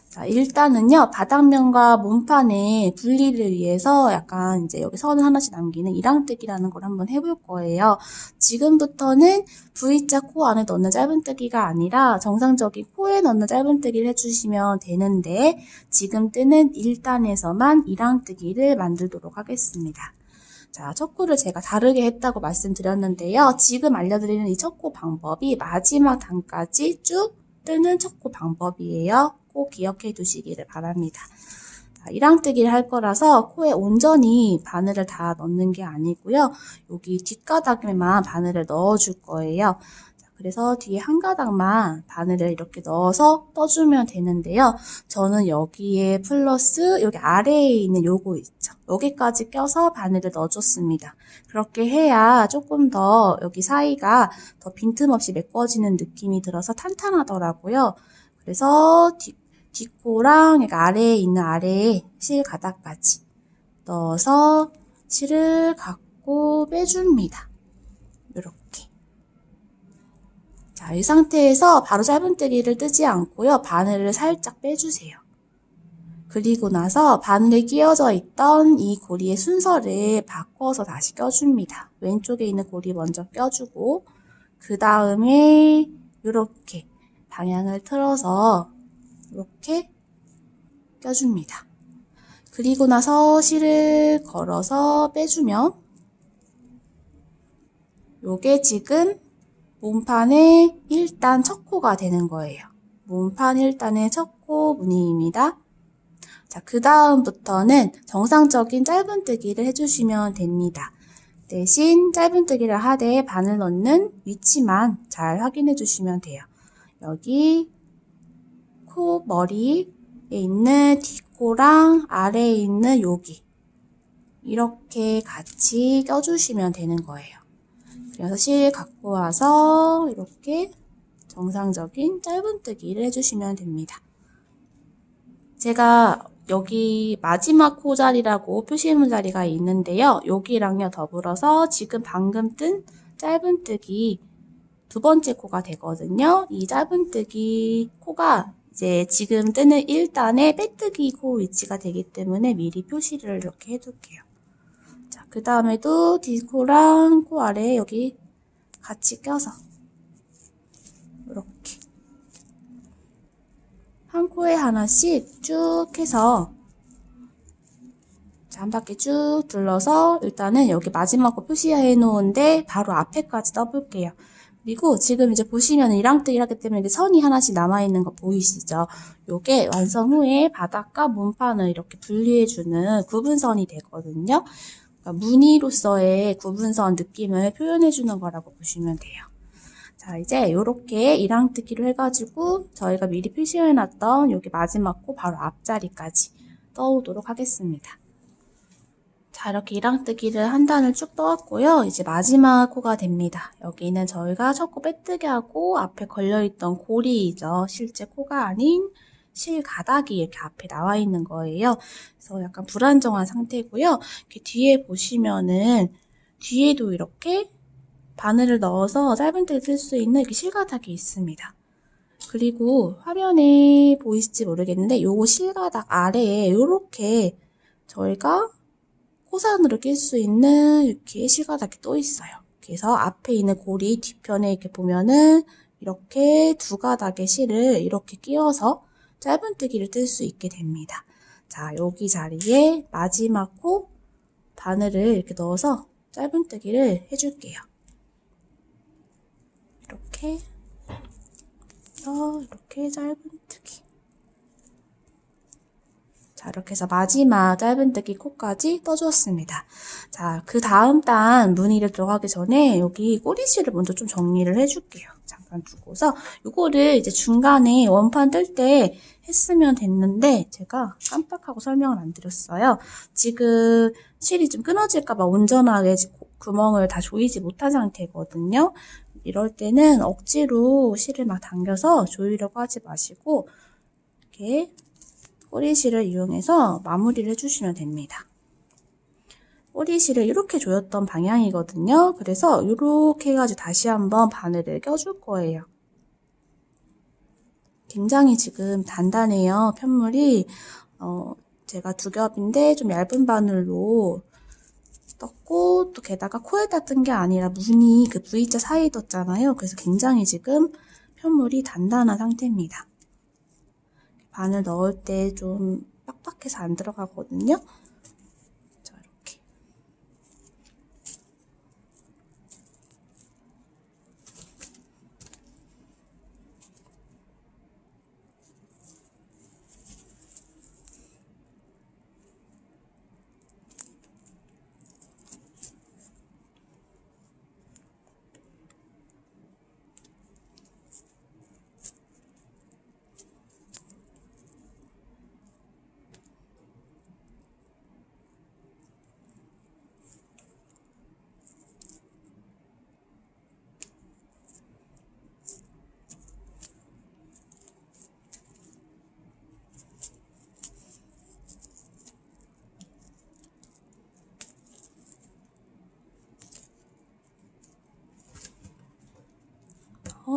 자, 일단은요, 바닥면과 몸판의 분리를 위해서 약간 이제 여기 선을 하나씩 남기는 이랑뜨기라는 걸 한번 해볼 거예요. 지금부터는 V자 코 안에 넣는 짧은뜨기가 아니라 정상적인 코에 넣는 짧은뜨기를 해주시면 되는데 지금 뜨는 1단에서만 이랑뜨기를 만들도록 하겠습니다. 자, 첫 코를 제가 다르게 했다고 말씀드렸는데요. 지금 알려드리는 이 첫 코 방법이 마지막 단까지 쭉 뜨는 첫 코 방법이에요. 꼭 기억해 두시기를 바랍니다. 자, 이랑뜨기를 할 거라서 코에 온전히 바늘을 다 넣는 게 아니고요. 여기 뒷가닥에만 바늘을 넣어줄 거예요. 자, 그래서 뒤에 한 가닥만 바늘을 이렇게 넣어서 떠주면 되는데요. 저는 여기에 플러스 여기 아래에 있는 요거 있죠. 여기까지 껴서 바늘을 넣어줬습니다. 그렇게 해야 조금 더 여기 사이가 더 빈틈없이 메꿔지는 느낌이 들어서 탄탄하더라고요. 그래서 뒷코랑 아래에 있는 아래에 실 가닥까지 넣어서 실을 갖고 빼줍니다. 이렇게. 자, 이 상태에서 바로 짧은뜨기를 뜨지 않고요. 바늘을 살짝 빼주세요. 그리고 나서 바늘에 끼워져 있던 이 고리의 순서를 바꿔서 다시 껴줍니다. 왼쪽에 있는 고리 먼저 껴주고 그 다음에 이렇게 방향을 틀어서 이렇게 껴줍니다. 그리고 나서 실을 걸어서 빼주면 요게 지금 몸판의 1단 첫 코가 되는 거예요. 몸판 1단의 첫 코 무늬입니다. 자, 그 다음부터는 정상적인 짧은뜨기를 해주시면 됩니다. 대신 짧은뜨기를 하되 바늘 넣는 위치만 잘 확인해 주시면 돼요. 여기 코 머리에 있는 뒷코랑 아래에 있는 여기 이렇게 같이 껴주시면 되는 거예요. 그래서 실 갖고 와서 이렇게 정상적인 짧은뜨기를 해주시면 됩니다. 제가 여기 마지막 코 자리라고 표시해놓은 자리가 있는데요. 여기랑요 더불어서 지금 방금 뜬 짧은뜨기 두 번째 코가 되거든요. 이 짧은뜨기 코가 이제 지금 뜨는 1단의 빼뜨기 코 위치가 되기 때문에 미리 표시를 이렇게 해둘게요. 자, 그 다음에도 뒷코랑 코 아래 여기 같이 껴서 이렇게 한 코에 하나씩 쭉 해서 한 바퀴 쭉 둘러서 일단은 여기 마지막 거 표시해 놓은데 바로 앞에까지 떠볼게요. 그리고 지금 이제 보시면 이랑뜨기를 하기 때문에 선이 하나씩 남아있는 거 보이시죠? 요게 완성 후에 바닥과 몸판을 이렇게 분리해주는 구분선이 되거든요. 그러니까 무늬로서의 구분선 느낌을 표현해주는 거라고 보시면 돼요. 자, 이제 요렇게 이랑뜨기로 해가지고 저희가 미리 표시해놨던 여기 마지막 코 바로 앞자리까지 떠오도록 하겠습니다. 자, 이렇게 이랑뜨기를 한 단을 쭉 떠왔고요. 이제 마지막 코가 됩니다. 여기는 저희가 첫 코 빼뜨기 하고 앞에 걸려있던 고리이죠. 실제 코가 아닌 실 가닥이 이렇게 앞에 나와 있는 거예요. 그래서 약간 불안정한 상태고요. 이렇게 뒤에 보시면은 뒤에도 이렇게 바늘을 넣어서 짧은뜨기 쓸 수 있는 이렇게 실가닥이 있습니다. 그리고 화면에 보이실지 모르겠는데 요거 실가닥 아래에 요렇게 저희가 코산으로 낄 수 있는 이렇게 실가닥이 또 있어요. 그래서 앞에 있는 고리 뒤편에 이렇게 보면은 이렇게 두 가닥의 실을 이렇게 끼워서 짧은뜨기를 뜰 수 있게 됩니다. 자, 여기 자리에 마지막 코 바늘을 이렇게 넣어서 짧은뜨기를 해줄게요. 이렇게 이렇게 짧은뜨기. 자, 이렇게 해서 마지막 짧은뜨기 코까지 떠주었습니다. 자, 그 다음 단 무늬를 들어가기 전에 여기 꼬리실을 먼저 좀 정리를 해줄게요. 잠깐 두고서 요거를 이제 중간에 원판 뜰 때 했으면 됐는데 제가 깜빡하고 설명을 안 드렸어요. 지금 실이 좀 끊어질까봐 온전하게 구멍을 다 조이지 못한 상태거든요. 이럴 때는 억지로 실을 막 당겨서 조이려고 하지 마시고 이렇게 꼬리실을 이용해서 마무리를 해주시면 됩니다. 꼬리실을 이렇게 조였던 방향이거든요. 그래서 이렇게 해가지고 다시 한번 바늘을 껴줄 거예요. 굉장히 지금 단단해요. 편물이 제가 두 겹인데 좀 얇은 바늘로 떴고 또 게다가 코에다 뜬 게 아니라 무늬 그 V자 사이에 떴잖아요. 그래서 굉장히 지금 편물이 단단한 상태입니다. 바늘 넣을 때 좀 빡빡해서 안 들어가거든요. 자, 이렇게.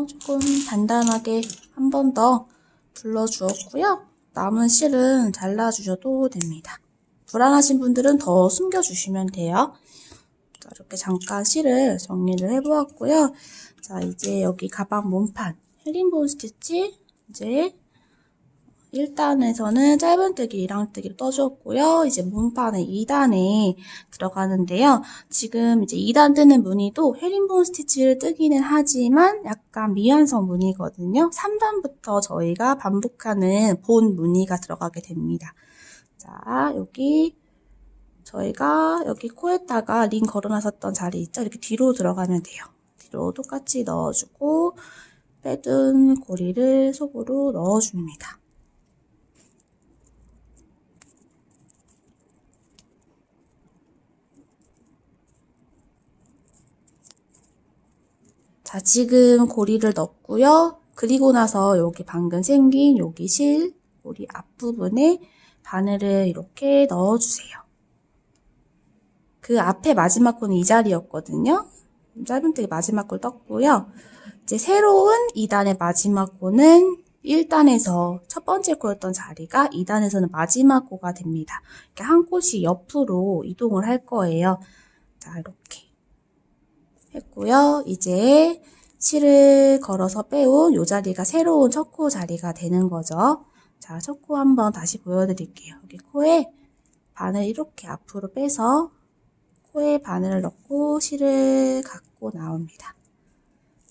조금 단단하게 한 번 더 둘러주었고요. 남은 실은 잘라주셔도 됩니다. 불안하신 분들은 더 숨겨주시면 돼요. 자, 이렇게 잠깐 실을 정리를 해보았고요. 자, 이제 여기 가방 몸판 헤링본 스티치 이제 1단에서는 짧은뜨기, 2단뜨기를 떠주었고요. 이제 몸판의 2단에 들어가는데요. 지금 이제 2단 뜨는 무늬도 헤링본 스티치를 뜨기는 하지만 약간 미완성 무늬거든요. 3단부터 저희가 반복하는 본 무늬가 들어가게 됩니다. 자, 여기 저희가 여기 코에다가 링 걸어놨었던 자리 있죠? 이렇게 뒤로 들어가면 돼요. 뒤로 똑같이 넣어주고 빼둔 고리를 속으로 넣어줍니다. 자, 지금 고리를 넣었고요. 그리고 나서 여기 방금 생긴 여기 실, 고리 앞부분에 바늘을 이렇게 넣어주세요. 그 앞에 마지막 코는 이 자리였거든요. 짧은뜨기 마지막 콜 떴고요. 이제 새로운 2단의 마지막 코는 1단에서 첫 번째 코였던 자리가 2단에서는 마지막 코가 됩니다. 이렇게 한 코씩 옆으로 이동을 할 거예요. 자, 이렇게 했고요. 이제 실을 걸어서 빼온 이 자리가 새로운 첫 코 자리가 되는 거죠. 자, 첫 코 한번 다시 보여드릴게요. 여기 코에 바늘 이렇게 앞으로 빼서 코에 바늘을 넣고 실을 갖고 나옵니다.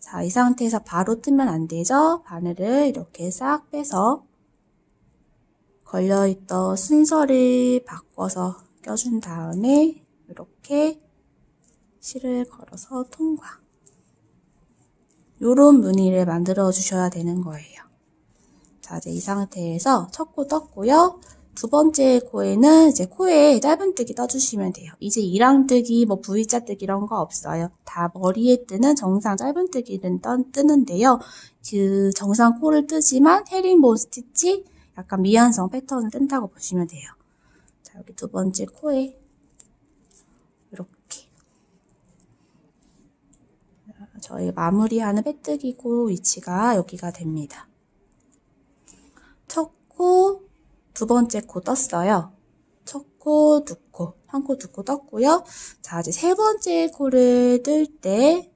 자, 이 상태에서 바로 뜨면 안 되죠? 바늘을 이렇게 싹 빼서 걸려있던 순서를 바꿔서 껴준 다음에 이렇게 실을 걸어서 통과. 요런 무늬를 만들어 주셔야 되는 거예요. 자, 이제 이 상태에서 첫 코 떴고요. 두 번째 코에는 이제 코에 짧은뜨기 떠주시면 돼요. 이제 이랑뜨기, 뭐 V자뜨기 이런 거 없어요. 다 머리에 뜨는 정상 짧은뜨기는 뜨는데요. 그 정상 코를 뜨지만 헤링본 스티치 약간 미완성 패턴을 뜬다고 보시면 돼요. 자, 여기 두 번째 코에 이렇게 저희 마무리하는 빼뜨기 코 위치가 여기가 됩니다. 두 번째 코 떴어요. 첫 코, 두 코, 한 코, 두 코 떴고요. 자, 이제 세 번째 코를 뜰 때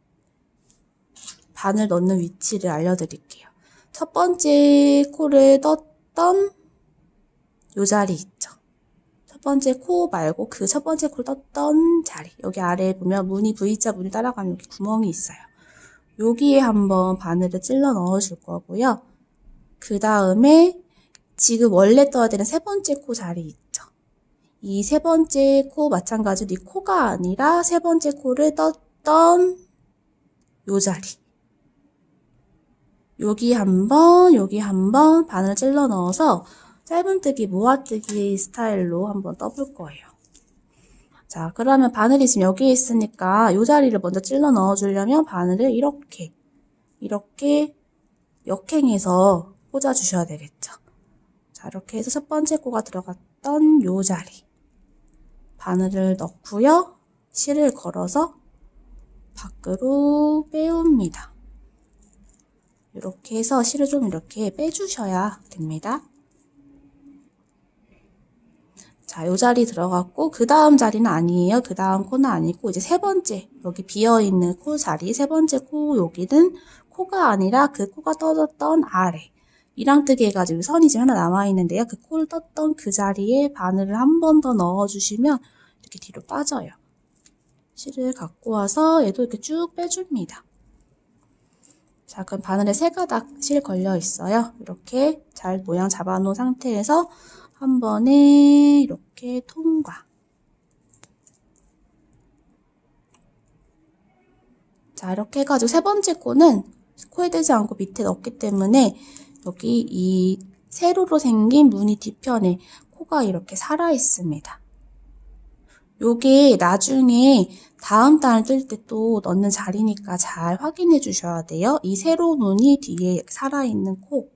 바늘 넣는 위치를 알려드릴게요. 첫 번째 코를 떴던 요 자리 있죠. 첫 번째 코 말고 그 첫 번째 코를 떴던 자리. 여기 아래에 보면 무늬, V자 무늬 따라가면 여기 구멍이 있어요. 여기에 한번 바늘을 찔러 넣어줄 거고요. 그 다음에 지금 원래 떠야 되는 세 번째 코 자리 있죠. 이 세 번째 코 마찬가지로 이 코가 아니라 세 번째 코를 떴던 요 자리. 여기 한번 바늘 찔러 넣어서 짧은뜨기, 모아뜨기 스타일로 한번 떠볼 거예요. 자, 그러면 바늘이 지금 여기에 있으니까 이 자리를 먼저 찔러 넣어주려면 바늘을 이렇게 역행해서 꽂아주셔야 되겠죠. 자, 이렇게 해서 첫 번째 코가 들어갔던 요 자리. 바늘을 넣고요. 실을 걸어서 밖으로 빼옵니다. 이렇게 해서 실을 좀 이렇게 빼주셔야 됩니다. 자, 요 자리 들어갔고 그 다음 자리는 아니에요. 그 다음 코는 아니고 이제 세 번째 여기 비어있는 코 자리 세 번째 코 여기는 코가 아니라 그 코가 떠졌던 아래 이랑뜨기 해가지고 선이 지금 하나 남아있는데요. 그 코를 떴던 그 자리에 바늘을 한 번 더 넣어주시면 이렇게 뒤로 빠져요. 실을 갖고 와서 얘도 이렇게 쭉 빼줍니다. 자, 그럼 바늘에 세 가닥 실 걸려 있어요. 이렇게 잘 모양 잡아놓은 상태에서 한 번에 이렇게 통과. 자, 이렇게 해가지고 세 번째 코는 코에 대지 않고 밑에 넣기 때문에 여기 이 세로로 생긴 무늬 뒤편에 코가 이렇게 살아 있습니다. 요게 나중에 다음 단을 뜰 때 또 넣는 자리니까 잘 확인해 주셔야 돼요. 이 세로 무늬 뒤에 살아있는 코,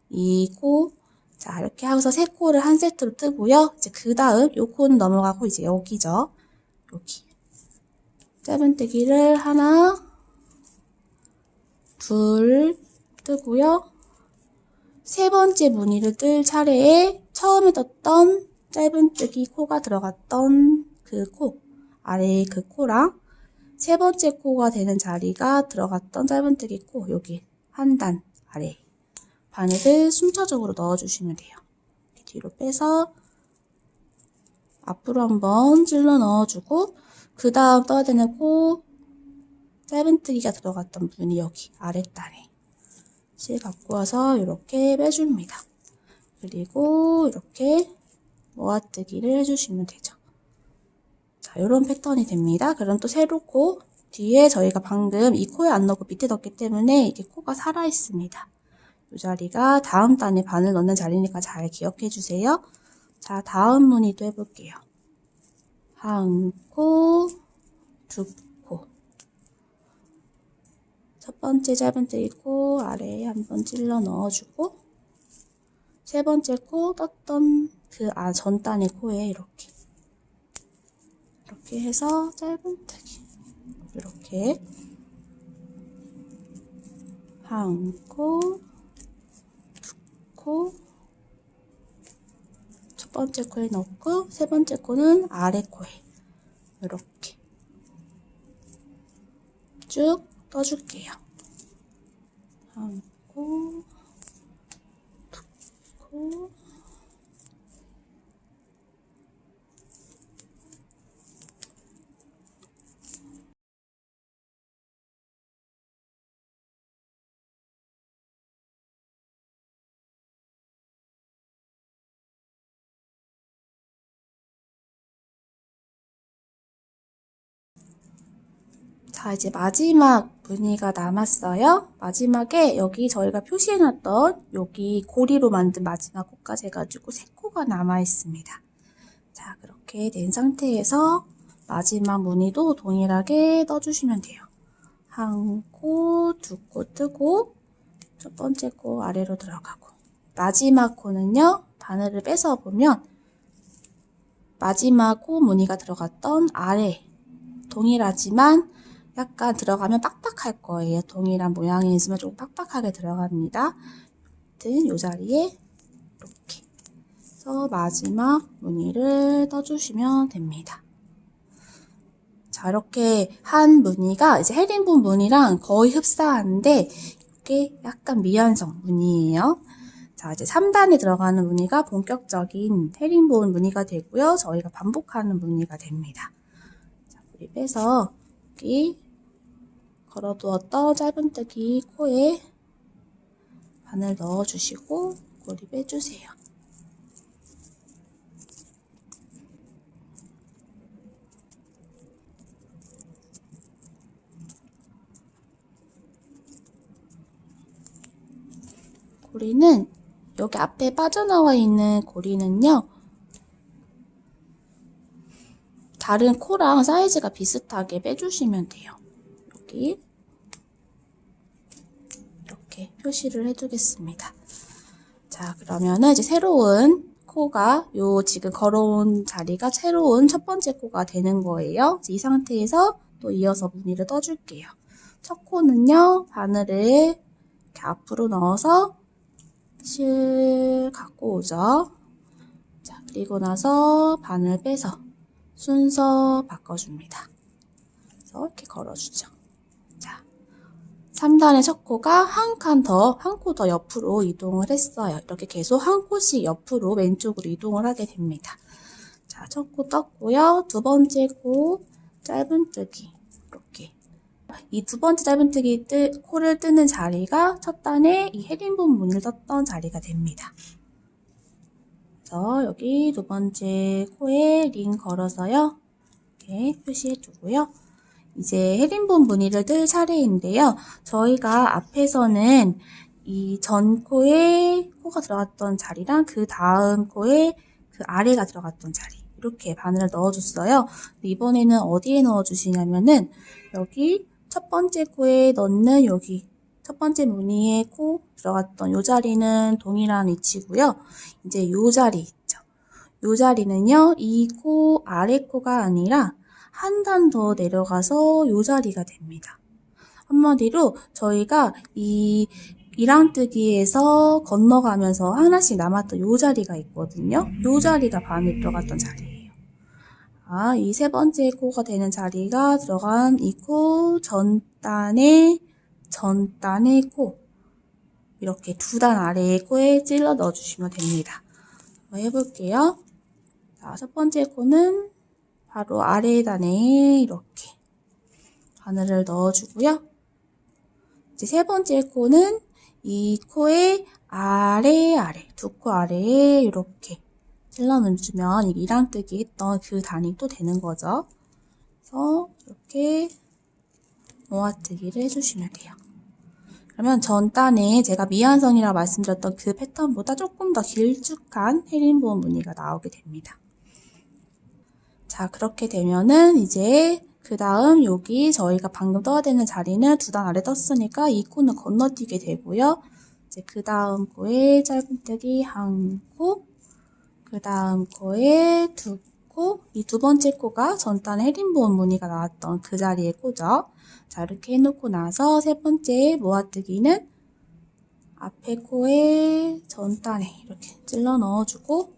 이 코, 자, 이렇게 하고서 세 코를 한 세트로 뜨고요. 이제 그 다음 요 코는 넘어가고 이제 여기죠. 여기. 짧은뜨기를 하나, 둘 뜨고요. 세 번째 무늬를 뜰 차례에 처음에 떴던 짧은뜨기 코가 들어갔던 그 코, 아래의 그 코랑 세 번째 코가 되는 자리가 들어갔던 짧은뜨기 코, 여기 한 단 아래. 바늘을 순차적으로 넣어주시면 돼요. 뒤로 빼서 앞으로 한번 찔러 넣어주고 그 다음 떠야 되는 코 짧은뜨기가 들어갔던 무늬 여기 아랫단에 실 갖고 와서 이렇게 빼줍니다. 그리고 이렇게 모아뜨기를 해주시면 되죠. 자, 이런 패턴이 됩니다. 그럼 또 세로 코 뒤에 저희가 방금 이 코에 안 넣고 밑에 넣었기 때문에 이게 코가 살아 있습니다. 이 자리가 다음 단에 바늘 넣는 자리니까 잘 기억해 주세요. 자, 다음 무늬도 해볼게요. 한 코, 두 코. 첫 번째 짧은뜨기 코 아래에 한번 찔러 넣어주고 세 번째 코 떴던 그 전 단의 코에 이렇게 해서 짧은뜨기 이렇게 한 코, 코, 첫 번째 코에 넣고 세 번째 코는 아래 코에 이렇게 쭉 떠줄게요. 한 코, 두 코, 자, 이제 마지막 무늬가 남았어요. 마지막에 여기 저희가 표시해놨던 여기 고리로 만든 마지막 코까지 해가지고 세 코가 남아있습니다. 자, 그렇게 된 상태에서 마지막 무늬도 동일하게 떠주시면 돼요. 한 코, 두 코 뜨고 첫 번째 코 아래로 들어가고 마지막 코는요. 바늘을 빼서 보면 마지막 코 무늬가 들어갔던 아래 동일하지만 약간 들어가면 빡빡할 거예요. 동일한 모양이 있으면 좀 빡빡하게 들어갑니다. 아무튼 이 자리에 이렇게 그래서 마지막 무늬를 떠주시면 됩니다. 자, 이렇게 한 무늬가 이제 헤링본 무늬랑 거의 흡사한데 이게 약간 미완성 무늬예요. 자, 이제 3단에 들어가는 무늬가 본격적인 헤링본 무늬가 되고요. 저희가 반복하는 무늬가 됩니다. 자, 뿌리 빼서 여기 걸어두었던 짧은뜨기 코에 바늘 넣어주시고 꼬리 빼주세요. 고리는 여기 앞에 빠져나와 있는 고리는요, 다른 코랑 사이즈가 비슷하게 빼주시면 돼요. 여기 이렇게 표시를 해두겠습니다. 자, 그러면은 이제 새로운 코가 지금 걸어온 자리가 새로운 첫 번째 코가 되는 거예요. 이 상태에서 또 이어서 무늬를 떠줄게요. 첫 코는요, 바늘을 이렇게 앞으로 넣어서 실 갖고 오죠. 자, 그리고 나서 바늘 빼서 순서 바꿔줍니다. 그래서 이렇게 걸어주죠. 자, 3단의 첫 코가 한 코 더 옆으로 이동을 했어요. 이렇게 계속 한 코씩 옆으로 왼쪽으로 이동을 하게 됩니다. 자, 첫 코 떴고요. 두 번째 코 짧은뜨기 이렇게. 이 두 번째 짧은뜨기 코를 뜨는 자리가 첫 단에 이 헤링본 무늬를 떴던 자리가 됩니다. 그래서 여기 두 번째 코에 링 걸어서요. 이렇게 표시해 두고요. 이제 헤링본 무늬를 뜰 차례인데요. 저희가 앞에서는 이 전 코에 코가 들어갔던 자리랑 그 다음 코에 그 아래가 들어갔던 자리 이렇게 바늘을 넣어줬어요. 이번에는 어디에 넣어주시냐면은 여기 첫 번째 코에 넣는 여기 첫 번째 무늬에 코 들어갔던 이 자리는 동일한 위치고요. 이제 이 자리 있죠. 이 자리는요. 이 코 아래 코가 아니라 한 단 더 내려가서 이 자리가 됩니다. 한마디로 저희가 이 이랑뜨기에서 건너가면서 하나씩 남았던 이 자리가 있거든요. 이 자리가 바늘 들어갔던 자리예요. 이 세 번째 코가 되는 자리가 들어간 이 코 전단의 코 이렇게 두 단 아래의 코에 찔러 넣어주시면 됩니다. 한번 해볼게요. 자, 첫 번째 코는 바로 아래 단에 이렇게 바늘을 넣어주고요. 이제 세 번째 코는 이 코의 아래 두 코 아래에 이렇게 찔러 넣어주면 이랑뜨기 했던 그 단이 또 되는 거죠. 그래서 이렇게 모아뜨기를 해주시면 돼요. 그러면 전 단에 제가 미완성이라고 말씀드렸던 그 패턴보다 조금 더 길쭉한 헤링본 무늬가 나오게 됩니다. 자, 그렇게 되면은 이제 그 다음 여기 저희가 방금 떠야 되는 자리는 두 단 아래 떴으니까 이 코는 건너뛰게 되고요. 이제 그 다음 코에 짧은뜨기 한 코, 그 다음 코에 두 코, 이 두 번째 코가 전단에 헤링본 무늬가 나왔던 그 자리의 코죠. 자, 이렇게 해놓고 나서 세 번째 모아뜨기는 앞에 코에 전단에 이렇게 찔러 넣어주고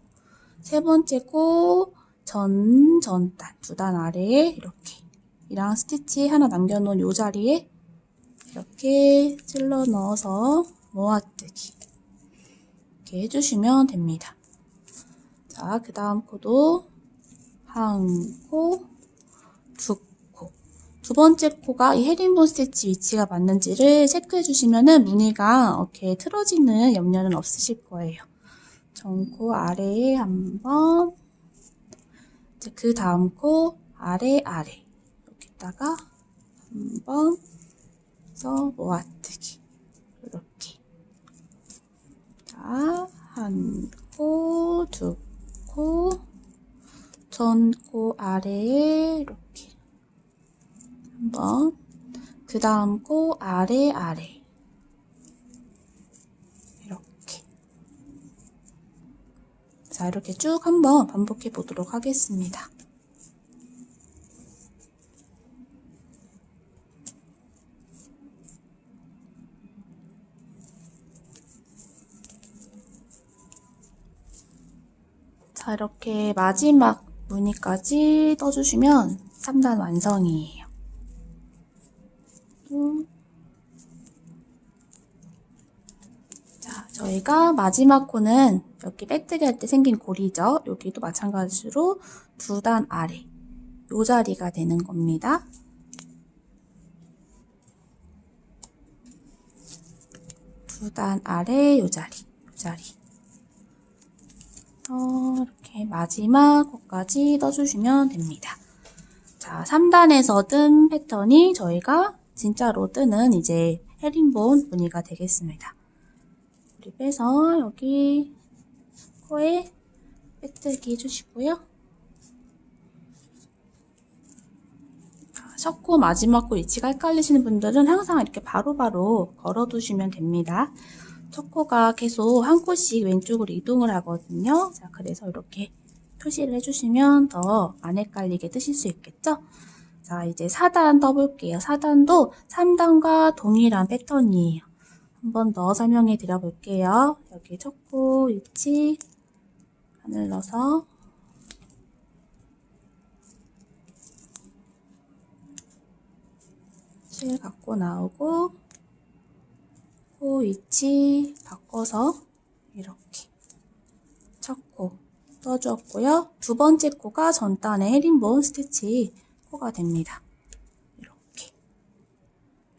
세 번째 코 전단 두 단 아래에 이렇게 이랑 스티치 하나 남겨놓은 이 자리에 이렇게 찔러 넣어서 모아뜨기 이렇게 해주시면 됩니다. 자, 그 다음 코도 한 코, 두 코. 두 번째 코가 이 헤링본 스티치 위치가 맞는지를 체크해 주시면은 무늬가 이렇게 틀어지는 염려는 없으실 거예요. 전코 아래에 한 번, 그 다음 코 아래 여기다가 한 번 해서 모아뜨기 이렇게. 자, 한 코, 두 코, 전코 아래에 이렇게 한 번, 그 다음 코 아래 이렇게. 자, 이렇게 쭉 한번 반복해 보도록 하겠습니다. 자, 이렇게 마지막 무늬까지 떠주시면 3단 완성이에요. 자, 저희가 마지막 코는 여기 빼뜨기 할 때 생긴 골이죠. 여기도 마찬가지로 2단 아래 요 자리가 되는 겁니다. 2단 아래 요 자리. 이렇게 마지막 코까지 떠주시면 됩니다. 자, 3단에서 뜬 패턴이 저희가 진짜로 뜨는 이제 헤링본 무늬가 되겠습니다. 우리 빼서 여기 코에 빼뜨기 해주시고요. 첫 코, 마지막 코 위치가 헷갈리시는 분들은 항상 이렇게 바로바로 걸어두시면 됩니다. 첫 코가 계속 한 코씩 왼쪽으로 이동을 하거든요. 자, 그래서 이렇게 표시를 해주시면 더 안 헷갈리게 뜨실 수 있겠죠? 자, 이제 4단 떠볼게요. 4단도 3단과 동일한 패턴이에요. 한 번 더 설명해 드려 볼게요. 여기 첫 코 위치 바늘 넣어서 실 갖고 나오고 코 위치 바꿔서 이렇게 첫 코 떠주었고요. 두 번째 코가 전단의 헤링본 스티치 코가 됩니다. 이렇게.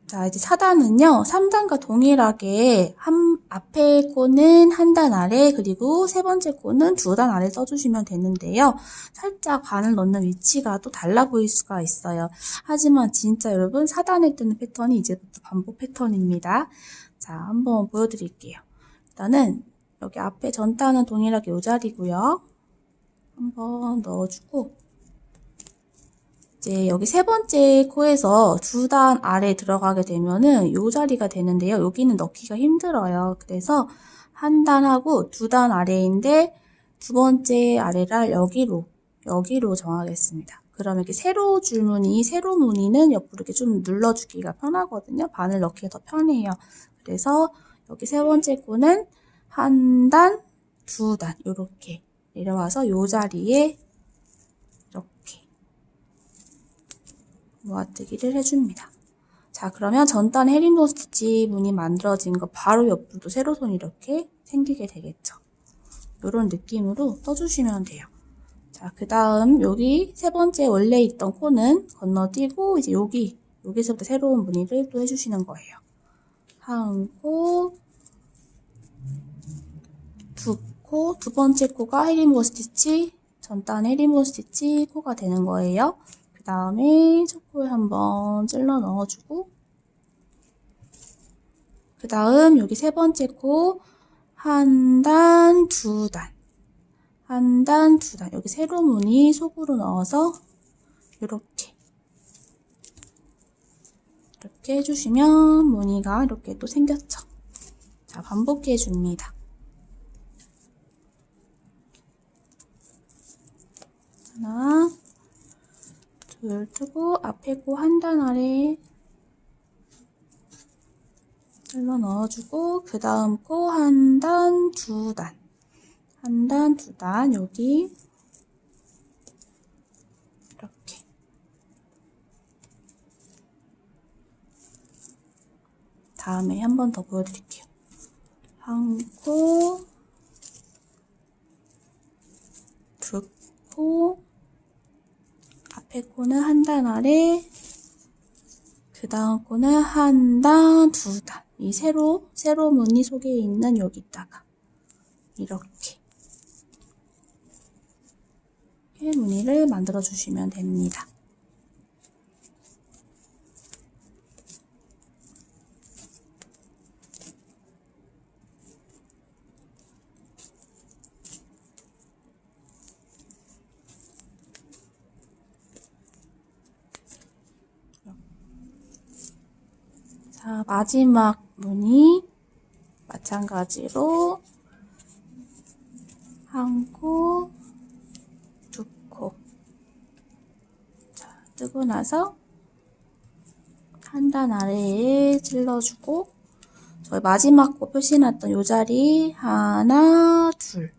자, 이제 4단은요, 3단과 동일하게 앞에 코는 한 단 아래, 그리고 세 번째 코는 2단 아래 써주시면 되는데요. 살짝 바늘 넣는 위치가 또 달라 보일 수가 있어요. 하지만 진짜 여러분 4단에 뜨는 패턴이 이제부터 반복 패턴입니다. 자, 한번 보여드릴게요. 일단은 여기 앞에 전단은 동일하게 이 자리고요. 한번 넣어주고 이제 여기 세 번째 코에서 2단 아래 들어가게 되면은 이 자리가 되는데요. 여기는 넣기가 힘들어요. 그래서 한 단하고 2단 아래인데 두 번째 아래를 여기로 정하겠습니다. 그러면 이렇게 세로 줄무늬, 세로 무늬는 옆으로 이렇게 좀 눌러주기가 편하거든요. 바늘 넣기가 더 편해요. 그래서 여기 세 번째 코는 한 단, 2단 이렇게 내려와서 이 자리에 이렇게 모아뜨기를 해줍니다. 자, 그러면 전단 헤링본 스티치 무늬 만들어진 거 바로 옆으로도 세로선이 이렇게 생기게 되겠죠. 이런 느낌으로 떠주시면 돼요. 자, 그 다음 여기 세 번째 원래 있던 코는 건너뛰고 이제 여기서부터 새로운 무늬를 또 해주시는 거예요. 한 코, 두 코, 두 번째 코가 헤링본 스티치, 전단 헤링본 스티치 코가 되는 거예요. 그 다음에 첫 코에 한번 찔러 넣어주고 그 다음 여기 세 번째 코 한 단, 2단 한 단, 2단 여기 세로 무늬 속으로 넣어서 이렇게 해주시면 무늬가 이렇게 또 생겼죠. 자, 반복해 줍니다. 하나, 둘 뜨고 앞에 코 한 단 아래 찔러 넣어주고 그 다음 코 한 단, 2단 한 단, 2단 여기 이렇게 다음에 한 번 더 보여드릴게요. 한 코, 두 코, 앞에 코는 한 단 아래, 그 다음 코는 한 단, 2단. 이 세로 무늬 속에 있는 여기다가 이렇게 무늬를 만들어 주시면 됩니다. 자, 마지막 무늬 마찬가지로 한 코, 두 코. 자, 뜨고 나서 한 단 아래에 찔러주고 저희 마지막 코 표시해놨던 이 자리 하나, 둘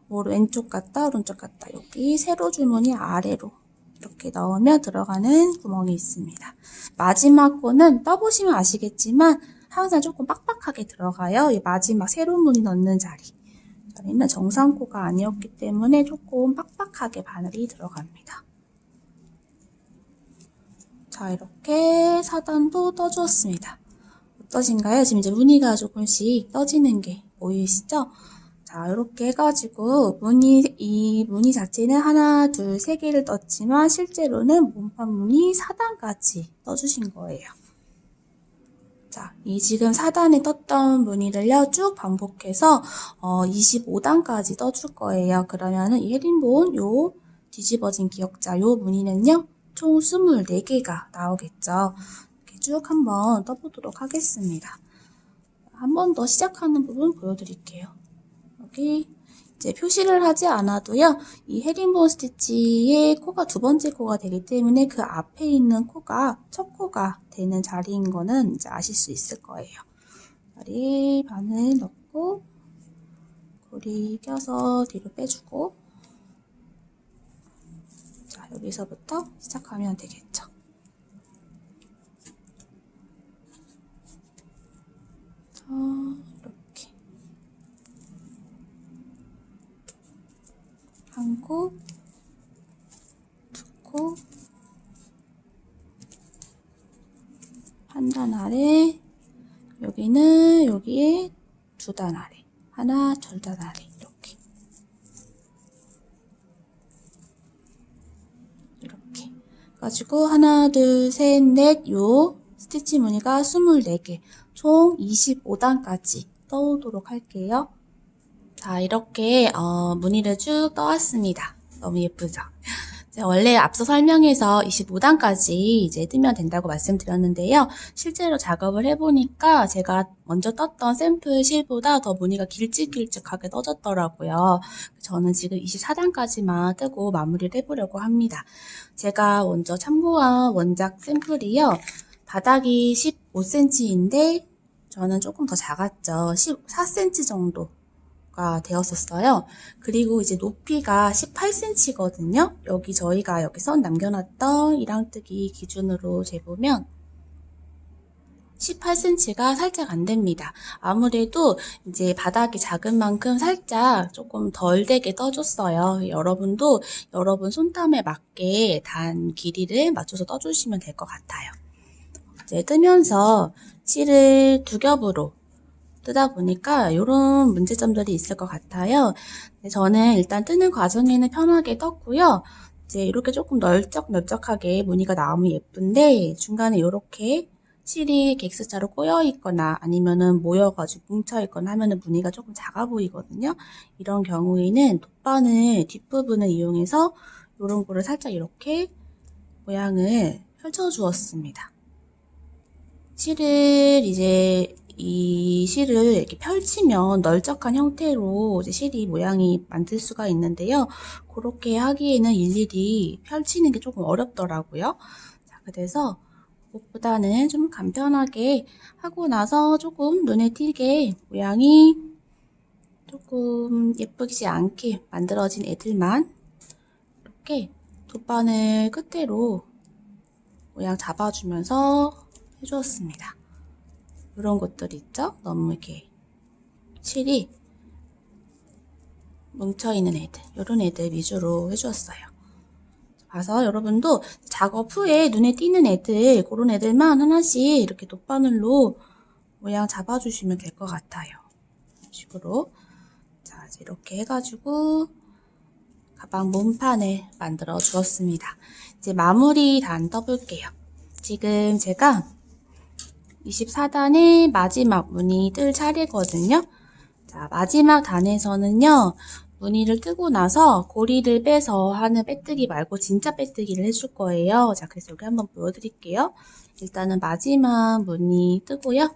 왼쪽 갔다 오른쪽 갔다 여기 세로 줄무늬 아래로 이렇게 넣으면 들어가는 구멍이 있습니다. 마지막 코는 떠보시면 아시겠지만 항상 조금 빡빡하게 들어가요. 이 마지막 세로 무늬 넣는 자리는 정상코가 아니었기 때문에 조금 빡빡하게 바늘이 들어갑니다. 자, 이렇게 4단도 떠주었습니다. 어떠신가요? 지금 이제 무늬가 조금씩 떠지는 게 보이시죠? 자, 이렇게 해가지고 이 무늬 자체는 하나, 둘, 세 개를 떴지만 실제로는 몸판 무늬 4단까지 떠주신 거예요. 자, 이 지금 4단에 떴던 무늬를요, 쭉 반복해서 25단까지 떠줄 거예요. 그러면은 이 헤링본 요 뒤집어진 기역자 요 무늬는요, 총 24개가 나오겠죠. 이렇게 쭉 한번 떠보도록 하겠습니다. 한 번 더 시작하는 부분 보여드릴게요. 여기 이제 표시를 하지 않아도요, 이 헤링본 스티치의 코가 두 번째 코가 되기 때문에 그 앞에 있는 코가 첫 코가 되는 자리인 거는 이제 아실 수 있을 거예요. 자리 바늘 넣고 고리 껴서 뒤로 빼주고, 자, 여기서부터 시작하면 되겠죠. 이렇게 한 코, 두 코, 한 단 아래, 여기에 두 단 아래, 하나, 둘 단 아래, 이렇게 가지고 하나, 둘, 셋, 넷, 요 스티치 무늬가 24개, 총 25단까지 떠오도록 할게요. 자, 이렇게 무늬를 쭉 떠왔습니다. 너무 예쁘죠? 원래 앞서 설명해서 25단까지 이제 뜨면 된다고 말씀드렸는데요. 실제로 작업을 해보니까 제가 먼저 떴던 샘플 실보다 더 무늬가 길쭉길쭉하게 떠졌더라고요. 저는 지금 24단까지만 뜨고 마무리를 해보려고 합니다. 제가 먼저 참고한 원작 샘플이요. 바닥이 15cm인데 저는 조금 더 작았죠. 14cm 정도. 가 되었었어요. 그리고 이제 높이가 18cm거든요. 여기 저희가 여기 선 남겨놨던 이랑뜨기 기준으로 재보면 18cm가 살짝 안 됩니다. 아무래도 이제 바닥이 작은 만큼 살짝 조금 덜 되게 떠줬어요. 여러분도 여러분 손땀에 맞게 단 길이를 맞춰서 떠주시면 될 것 같아요. 이제 뜨면서 실을 두 겹으로 뜨다 보니까 이런 문제점들이 있을 것 같아요. 저는 일단 뜨는 과정에는 편하게 떴고요. 이제 이렇게 조금 널쩍널쩍하게 무늬가 나오면 예쁜데 중간에 이렇게 실이 객스자로 꼬여 있거나 아니면은 모여가지고 뭉쳐 있거나 하면은 무늬가 조금 작아 보이거든요. 이런 경우에는 돗바늘 뒷부분을 이용해서 이런 거를 살짝 이렇게 모양을 펼쳐 주었습니다. 이 실을 이렇게 펼치면 널쩍한 형태로 이제 실이 모양이 만들 수가 있는데요. 그렇게 하기에는 일일이 펼치는 게 조금 어렵더라고요. 자, 그래서 그것보다는 좀 간편하게 하고 나서 조금 눈에 띄게 모양이 조금 예쁘지 않게 만들어진 애들만 이렇게 돗바늘 끝으로 모양 잡아주면서 해주었습니다. 이런 것들 있죠? 너무 이렇게 실이 뭉쳐있는 애들, 이런 애들 위주로 해주었어요. 봐서 여러분도 작업 후에 눈에 띄는 애들, 그런 애들만 하나씩 이렇게 돗바늘로 모양 잡아주시면 될 것 같아요. 이런 식으로. 자, 이제 이렇게 해가지고 가방 몸판을 만들어 주었습니다. 이제 마무리 단 떠볼게요. 지금 제가 24단의 마지막 무늬 뜰 차례거든요. 자, 마지막 단에서는요, 무늬를 뜨고 나서 고리를 빼서 하는 빼뜨기 말고 진짜 빼뜨기를 해줄 거예요. 자, 그래서 여기 한번 보여드릴게요. 일단은 마지막 무늬 뜨고요.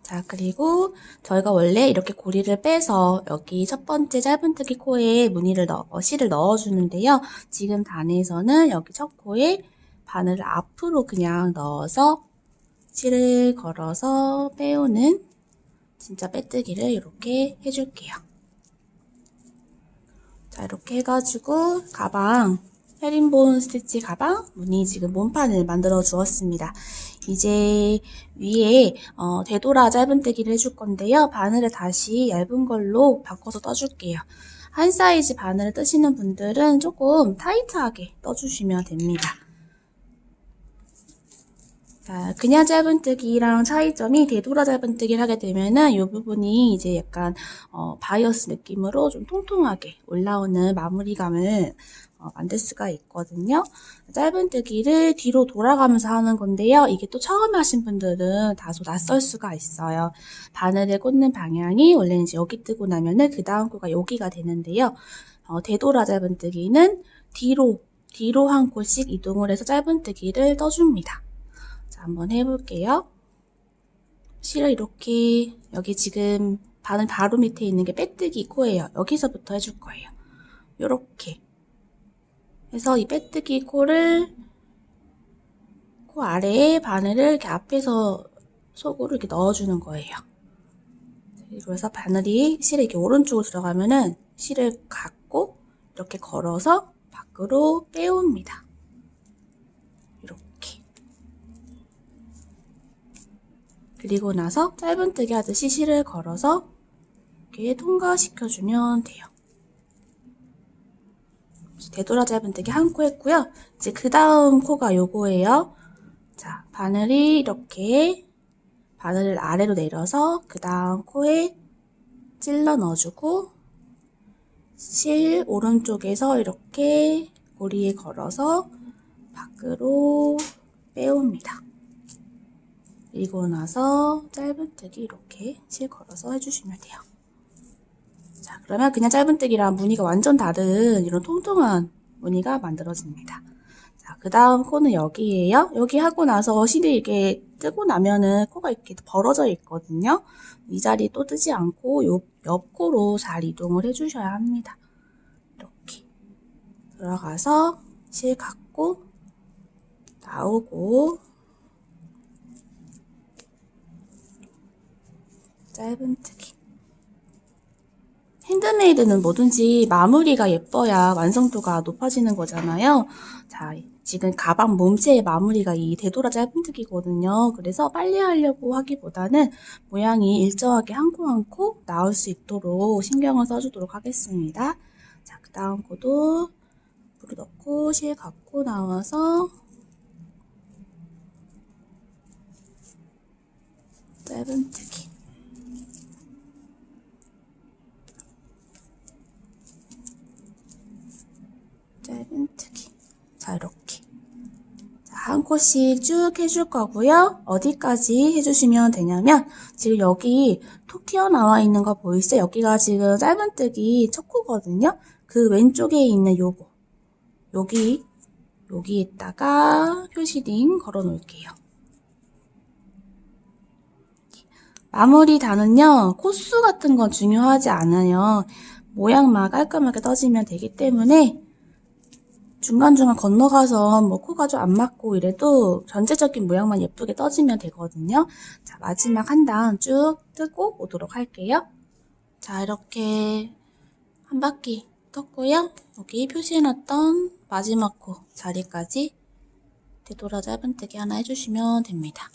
자, 자, 그리고 저희가 원래 이렇게 고리를 빼서 여기 첫 번째 짧은뜨기 코에 실을 넣어주는데요. 지금 단에서는 여기 첫 코에 바늘을 앞으로 그냥 넣어서 실을 걸어서 빼오는 진짜 빼뜨기를 이렇게 해줄게요. 자, 이렇게 해가지고 가방, 헤링본 스티치 가방 무늬 지금 몸판을 만들어 주었습니다. 이제 위에 되돌아 짧은뜨기를 해줄 건데요. 바늘을 다시 얇은 걸로 바꿔서 떠줄게요. 한 사이즈 바늘을 뜨시는 분들은 조금 타이트하게 떠주시면 됩니다. 자, 그냥 짧은뜨기랑 차이점이 되돌아 짧은뜨기를 하게 되면은 이 부분이 이제 약간 바이어스 느낌으로 좀 통통하게 올라오는 마무리감을 만들 수가 있거든요. 짧은뜨기를 뒤로 돌아가면서 하는 건데요. 이게 또 처음 하신 분들은 다소 낯설 수가 있어요. 바늘을 꽂는 방향이 원래는 이제 여기 뜨고 나면은 그 다음 코가 여기가 되는데요. 되돌아 짧은뜨기는 뒤로 한 코씩 이동을 해서 짧은뜨기를 떠줍니다. 자, 한번 해볼게요. 실을 이렇게 여기 지금 바늘 바로 밑에 있는 게 빼뜨기 코예요. 여기서부터 해줄 거예요. 요렇게 해서 이 빼뜨기 코를 코 아래에 바늘을 이렇게 앞에서 속으로 이렇게 넣어주는 거예요. 그래서 바늘이 실에 이렇게 오른쪽으로 들어가면은 실을 갖고 이렇게 걸어서 밖으로 빼옵니다. 그리고 나서 짧은뜨기 하듯이 실을 걸어서 이렇게 통과시켜주면 돼요. 되돌아 짧은뜨기 한 코 했고요. 이제 그 다음 코가 요거예요. 자, 바늘이 이렇게 바늘을 아래로 내려서 그 다음 코에 찔러 넣어주고 실 오른쪽에서 이렇게 고리에 걸어서 밖으로 빼옵니다. 그리고 나서 짧은뜨기 이렇게 실 걸어서 해주시면 돼요. 자, 그러면 그냥 짧은뜨기랑 무늬가 완전 다른 이런 통통한 무늬가 만들어집니다. 자, 그 다음 코는 여기예요. 여기 하고 나서 실이 이렇게 뜨고 나면은 코가 이렇게 벌어져 있거든요. 이 자리 또 뜨지 않고 요 옆 코로 잘 이동을 해주셔야 합니다. 이렇게 들어가서 실 갖고 나오고 짧은뜨기. 핸드메이드는 뭐든지 마무리가 예뻐야 완성도가 높아지는 거잖아요. 자, 지금 가방 몸체의 마무리가 이 되돌아 짧은뜨기거든요. 그래서 빨리 하려고 하기보다는 모양이 일정하게 한 코 한 코 나올 수 있도록 신경을 써주도록 하겠습니다. 자, 그 다음 코도 물을 넣고 실 갖고 나와서 짧은뜨기. 짧은뜨기. 자, 이렇게. 자, 한 코씩 쭉 해줄 거고요. 어디까지 해주시면 되냐면 지금 여기 톡 튀어나와 있는 거 보이시죠? 여기가 지금 짧은뜨기 첫 코거든요. 그 왼쪽에 있는 요거. 여기에다가 표시딩 걸어 놓을게요. 마무리 단은요, 코수 같은 건 중요하지 않아요. 모양만 깔끔하게 떠지면 되기 때문에 중간중간 건너가서 뭐 코가 좀 안 맞고 이래도 전체적인 모양만 예쁘게 떠지면 되거든요. 자, 마지막 한 단 쭉 뜨고 오도록 할게요. 자, 이렇게 한 바퀴 떴고요. 여기 표시해놨던 마지막 코 자리까지 되돌아 짧은뜨기 하나 해주시면 됩니다.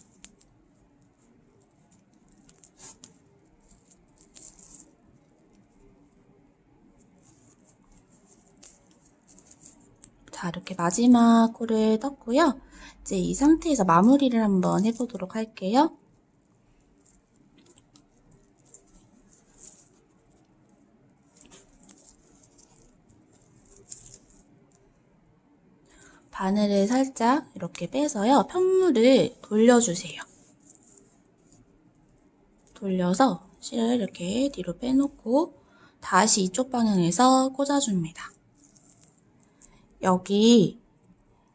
자, 이렇게 마지막 코를 떴고요. 이제 이 상태에서 마무리를 한번 해보도록 할게요. 바늘을 살짝 이렇게 빼서요. 편물을 돌려주세요. 돌려서 실을 이렇게 뒤로 빼놓고 다시 이쪽 방향에서 꽂아줍니다. 여기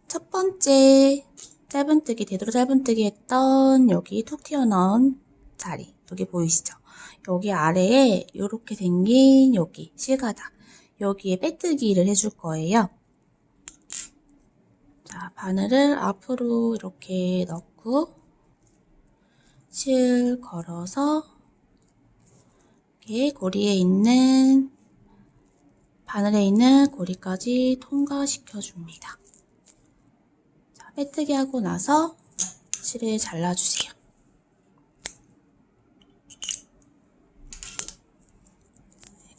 첫 번째 짧은뜨기, 되돌아 짧은뜨기 했던 여기 툭 튀어나온 자리, 여기 보이시죠? 여기 아래에 이렇게 생긴 여기 실가닥, 여기에 빼뜨기를 해줄 거예요. 자, 바늘을 앞으로 이렇게 넣고 실 걸어서 이렇게 고리에 있는 바늘에 있는 고리까지 통과시켜 줍니다. 자, 빼뜨기 하고 나서 실을 잘라주세요.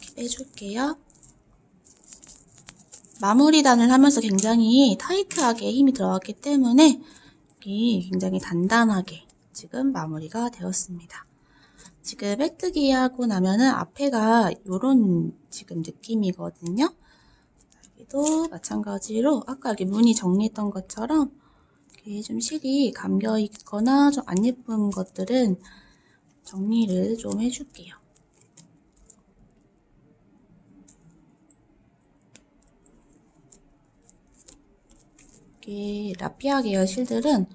이렇게 빼줄게요. 마무리단을 하면서 굉장히 타이트하게 힘이 들어갔기 때문에 여기 굉장히 단단하게 지금 마무리가 되었습니다. 지금 빼뜨기 하고 나면은 앞에가 요런 지금 느낌이거든요. 여기도 마찬가지로 아까 여기 무늬 정리했던 것처럼 이렇게 좀 실이 감겨 있거나 좀 안 예쁜 것들은 정리를 좀 해줄게요. 이렇게 라피아 계열 실들은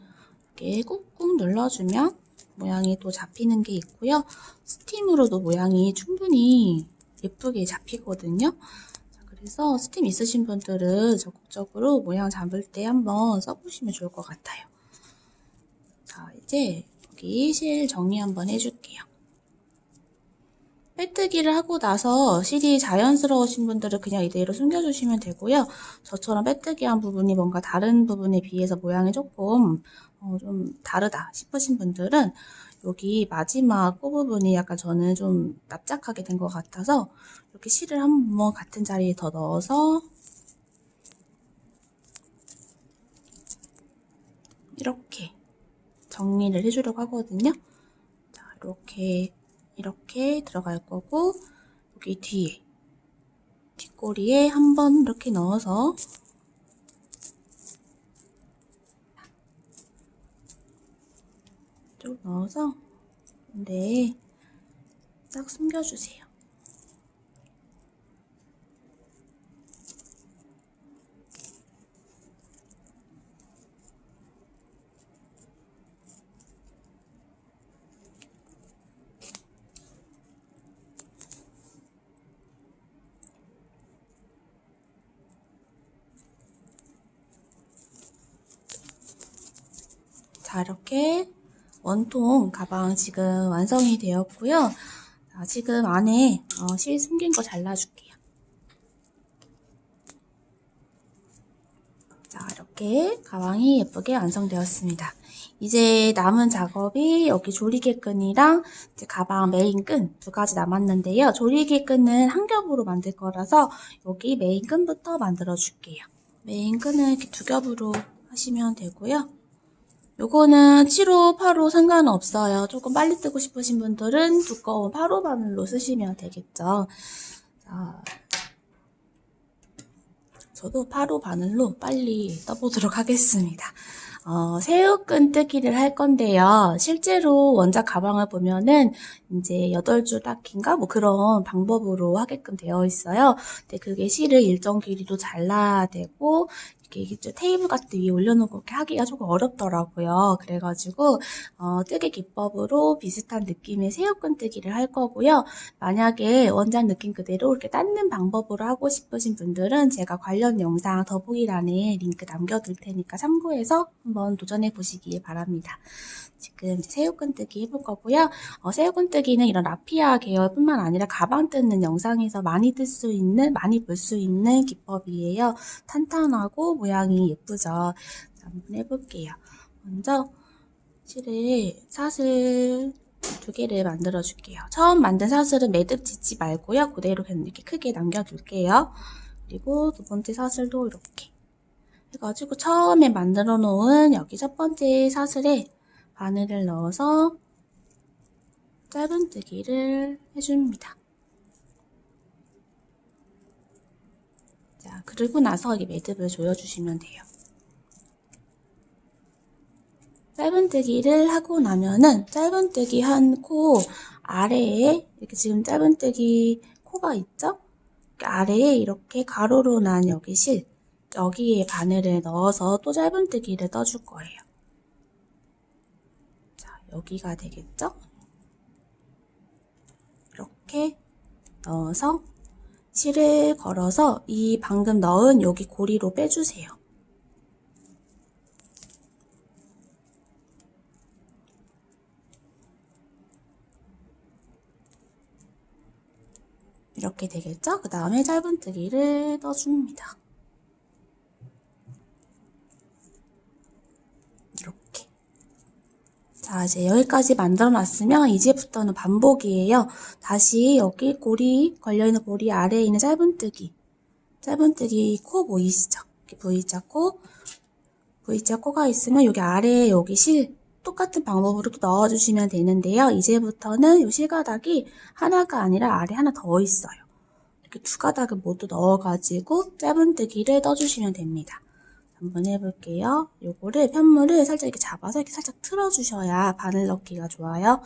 이렇게 꾹꾹 눌러주면 모양이 또 잡히는 게 있고요. 스팀으로도 모양이 충분히 예쁘게 잡히거든요. 그래서 스팀 있으신 분들은 적극적으로 모양 잡을 때 한번 써보시면 좋을 것 같아요. 자, 이제 여기 실 정리 한번 해줄게요. 빼뜨기를 하고 나서 실이 자연스러우신 분들은 그냥 이대로 숨겨주시면 되고요. 저처럼 빼뜨기한 부분이 뭔가 다른 부분에 비해서 모양이 조금 좀 다르다 싶으신 분들은 여기 마지막 코 부분이 약간 저는 좀 납작하게 된 것 같아서 이렇게 실을 한번 같은 자리에 더 넣어서 이렇게 정리를 해주려고 하거든요. 자, 이렇게 들어갈 거고 여기 뒤에 뒷꼬리에 한번 이렇게 넣어서 쭉 넣어서 네, 싹 숨겨주세요. 자, 이렇게 원통 가방 지금 완성이 되었고요. 자, 지금 안에 실 숨긴 거 잘라줄게요. 자, 이렇게 가방이 예쁘게 완성되었습니다. 이제 남은 작업이 여기 조리개 끈이랑 이제 가방 메인 끈 두 가지 남았는데요. 조리개 끈은 한 겹으로 만들 거라서 여기 메인 끈부터 만들어 줄게요. 메인 끈은 이렇게 두 겹으로 하시면 되고요. 요거는 7호, 8호 상관없어요. 조금 빨리 뜨고 싶으신 분들은 두꺼운 8호 바늘로 쓰시면 되겠죠. 자, 저도 8호 바늘로 빨리 떠보도록 하겠습니다. 새우끈 뜨기를 할 건데요. 실제로 원작 가방을 보면은 이제 8줄 닦기인가 뭐 그런 방법으로 하게끔 되어 있어요. 근데 그게 실을 일정 길이로 잘라야 되고 이렇게 테이블 같은 위에 올려놓고 이렇게 하기가 조금 어렵더라고요. 그래가지고 뜨개 기법으로 비슷한 느낌의 새우끈 뜨기를 할 거고요. 만약에 원작 느낌 그대로 이렇게 닦는 방법으로 하고 싶으신 분들은 제가 관련 영상 더보기란에 링크 남겨둘 테니까 참고해서 한번 도전해 보시길 바랍니다. 지금 새우끈 뜨기 해볼 거고요. 새우끈 뜨기는 이런 라피아 계열뿐만 아니라 가방 뜯는 영상에서 많이 볼 수 있는 기법이에요. 탄탄하고 모양이 예쁘죠. 자, 한번 해볼게요. 먼저 사슬 두 개를 만들어 줄게요. 처음 만든 사슬은 매듭 짓지 말고요. 그대로 그냥 이렇게 크게 남겨둘게요. 그리고 두 번째 사슬도 이렇게 해가지고 처음에 만들어 놓은 여기 첫 번째 사슬에 바늘을 넣어서 짧은뜨기를 해줍니다. 자, 그리고 나서 이 매듭을 조여주시면 돼요. 짧은뜨기를 하고 나면은 짧은뜨기 한 코 아래에 이렇게 지금 짧은뜨기 코가 있죠? 아래에 이렇게 가로로 난 여기 여기에 바늘을 넣어서 또 짧은뜨기를 떠줄 거예요. 자, 여기가 되겠죠? 이렇게 넣어서 실을 걸어서 이 방금 넣은 여기 고리로 빼주세요. 이렇게 되겠죠? 그 다음에 짧은뜨기를 떠줍니다. 이렇게. 자, 이제 여기까지 만들어 놨으면 이제부터는 반복이에요. 다시 여기 고리, 걸려있는 고리 아래에 있는 짧은뜨기 코 보이시죠? 이렇게 V자 코가 있으면 여기 아래에 여기 실 똑같은 방법으로 또 넣어주시면 되는데요. 이제부터는 이 실가닥이 하나가 아니라 아래 하나 더 있어요. 이렇게 두 가닥을 모두 넣어가지고 짧은뜨기를 떠주시면 됩니다. 한번 해볼게요. 요거를 편물을 살짝 이렇게 잡아서 이렇게 살짝 틀어주셔야 바늘 넣기가 좋아요.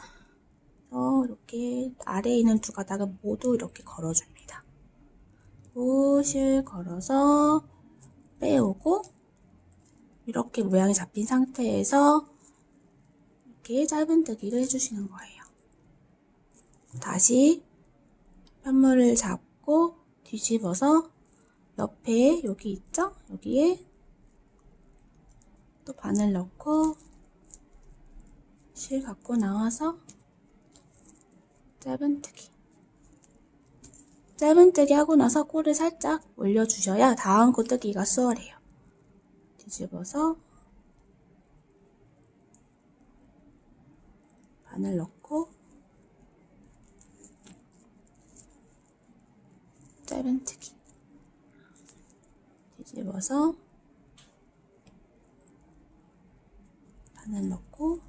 이렇게 아래에 있는 두 가닥을 모두 이렇게 걸어줍니다. 실 걸어서 빼오고 이렇게 모양이 잡힌 상태에서 이렇게 짧은뜨기를 해주시는 거예요. 다시 편물을 잡고 뒤집어서 옆에 여기 있죠? 여기에 또 바늘 넣고 실 갖고 나와서 짧은뜨기 하고 나서 코를 살짝 올려주셔야 다음 코 뜨기가 수월해요. 뒤집어서 바늘 넣고 짧은뜨기 뒤집어서 바늘 넣고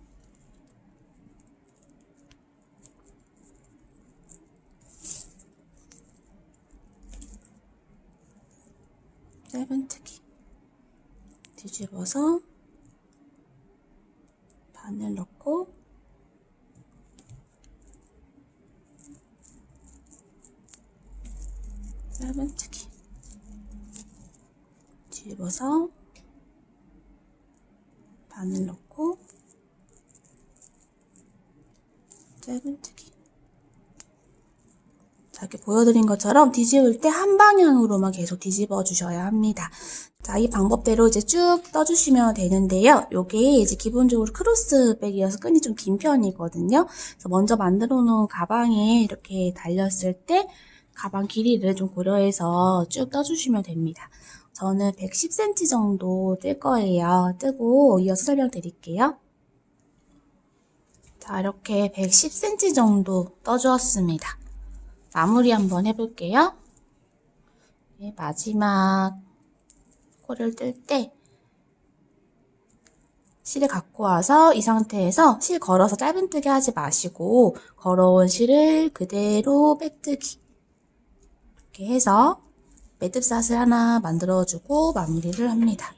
짧은뜨기 뒤집어서 바늘 넣고 짧은뜨기 뒤집어서 바늘 넣고 짧은뜨기. 자, 이렇게 보여드린 것처럼 뒤집을 때 한 방향으로만 계속 뒤집어 주셔야 합니다. 자, 이 방법대로 이제 쭉 떠주시면 되는데요. 요게 이제 기본적으로 크로스백이어서 끈이 좀 긴 편이거든요. 그래서 먼저 만들어 놓은 가방에 이렇게 달렸을 때 가방 길이를 좀 고려해서 쭉 떠주시면 됩니다. 저는 110cm 정도 뜰 거예요. 뜨고 이어서 설명드릴게요. 자, 이렇게 110cm 정도 떠주었습니다. 마무리 한번 해볼게요. 네, 마지막 코를 뜰 때 실을 갖고 와서 이 상태에서 실 걸어서 짧은뜨기 하지 마시고 걸어온 실을 그대로 빼뜨기 이렇게 해서 매듭샷을 하나 만들어주고 마무리를 합니다.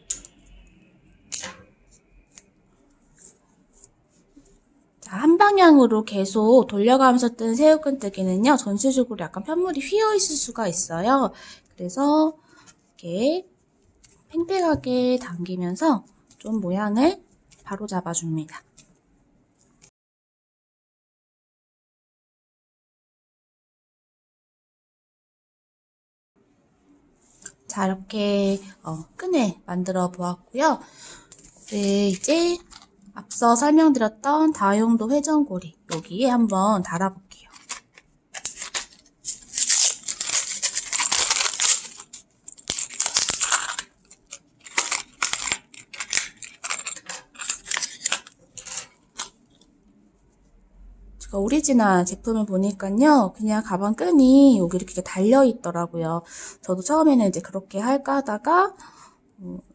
자, 한 방향으로 계속 돌려가면서 뜬 새우끈뜨기는요, 전체적으로 약간 편물이 휘어 있을 수가 있어요. 그래서 이렇게 팽팽하게 당기면서 좀 모양을 바로 잡아줍니다. 자, 이렇게 끈을 만들어 보았고요. 네, 이제 앞서 설명드렸던 다용도 회전고리 여기에 한번 달아볼게요. 제가 오리지널 제품을 보니까요, 그냥 가방 끈이 여기 이렇게 달려 있더라고요. 저도 처음에는 이제 그렇게 할까 하다가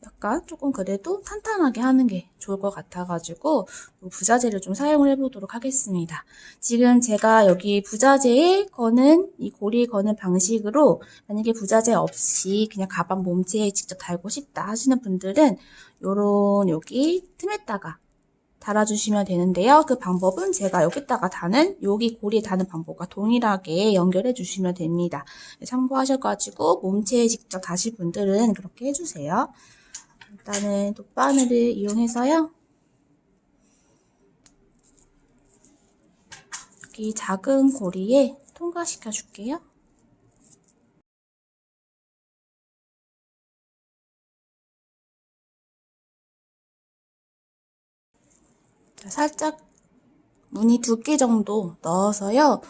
약간 조금 그래도 탄탄하게 하는 게 좋을 것 같아가지고 부자재를 좀 사용을 해보도록 하겠습니다. 지금 제가 여기 부자재에 거는 이 고리 거는 방식으로 만약에 부자재 없이 그냥 가방 몸체에 직접 달고 싶다 하시는 분들은 요런 여기 틈에다가 달아주시면 되는데요. 그 방법은 제가 여기다가 다는 여기 고리에 다는 방법과 동일하게 연결해 주시면 됩니다. 참고하셔가지고 몸체에 직접 다실 분들은 그렇게 해주세요. 일단은 돗바늘을 이용해서요. 여기 작은 고리에 통과시켜 줄게요. 자, 살짝 무늬 두께 정도 넣어서요.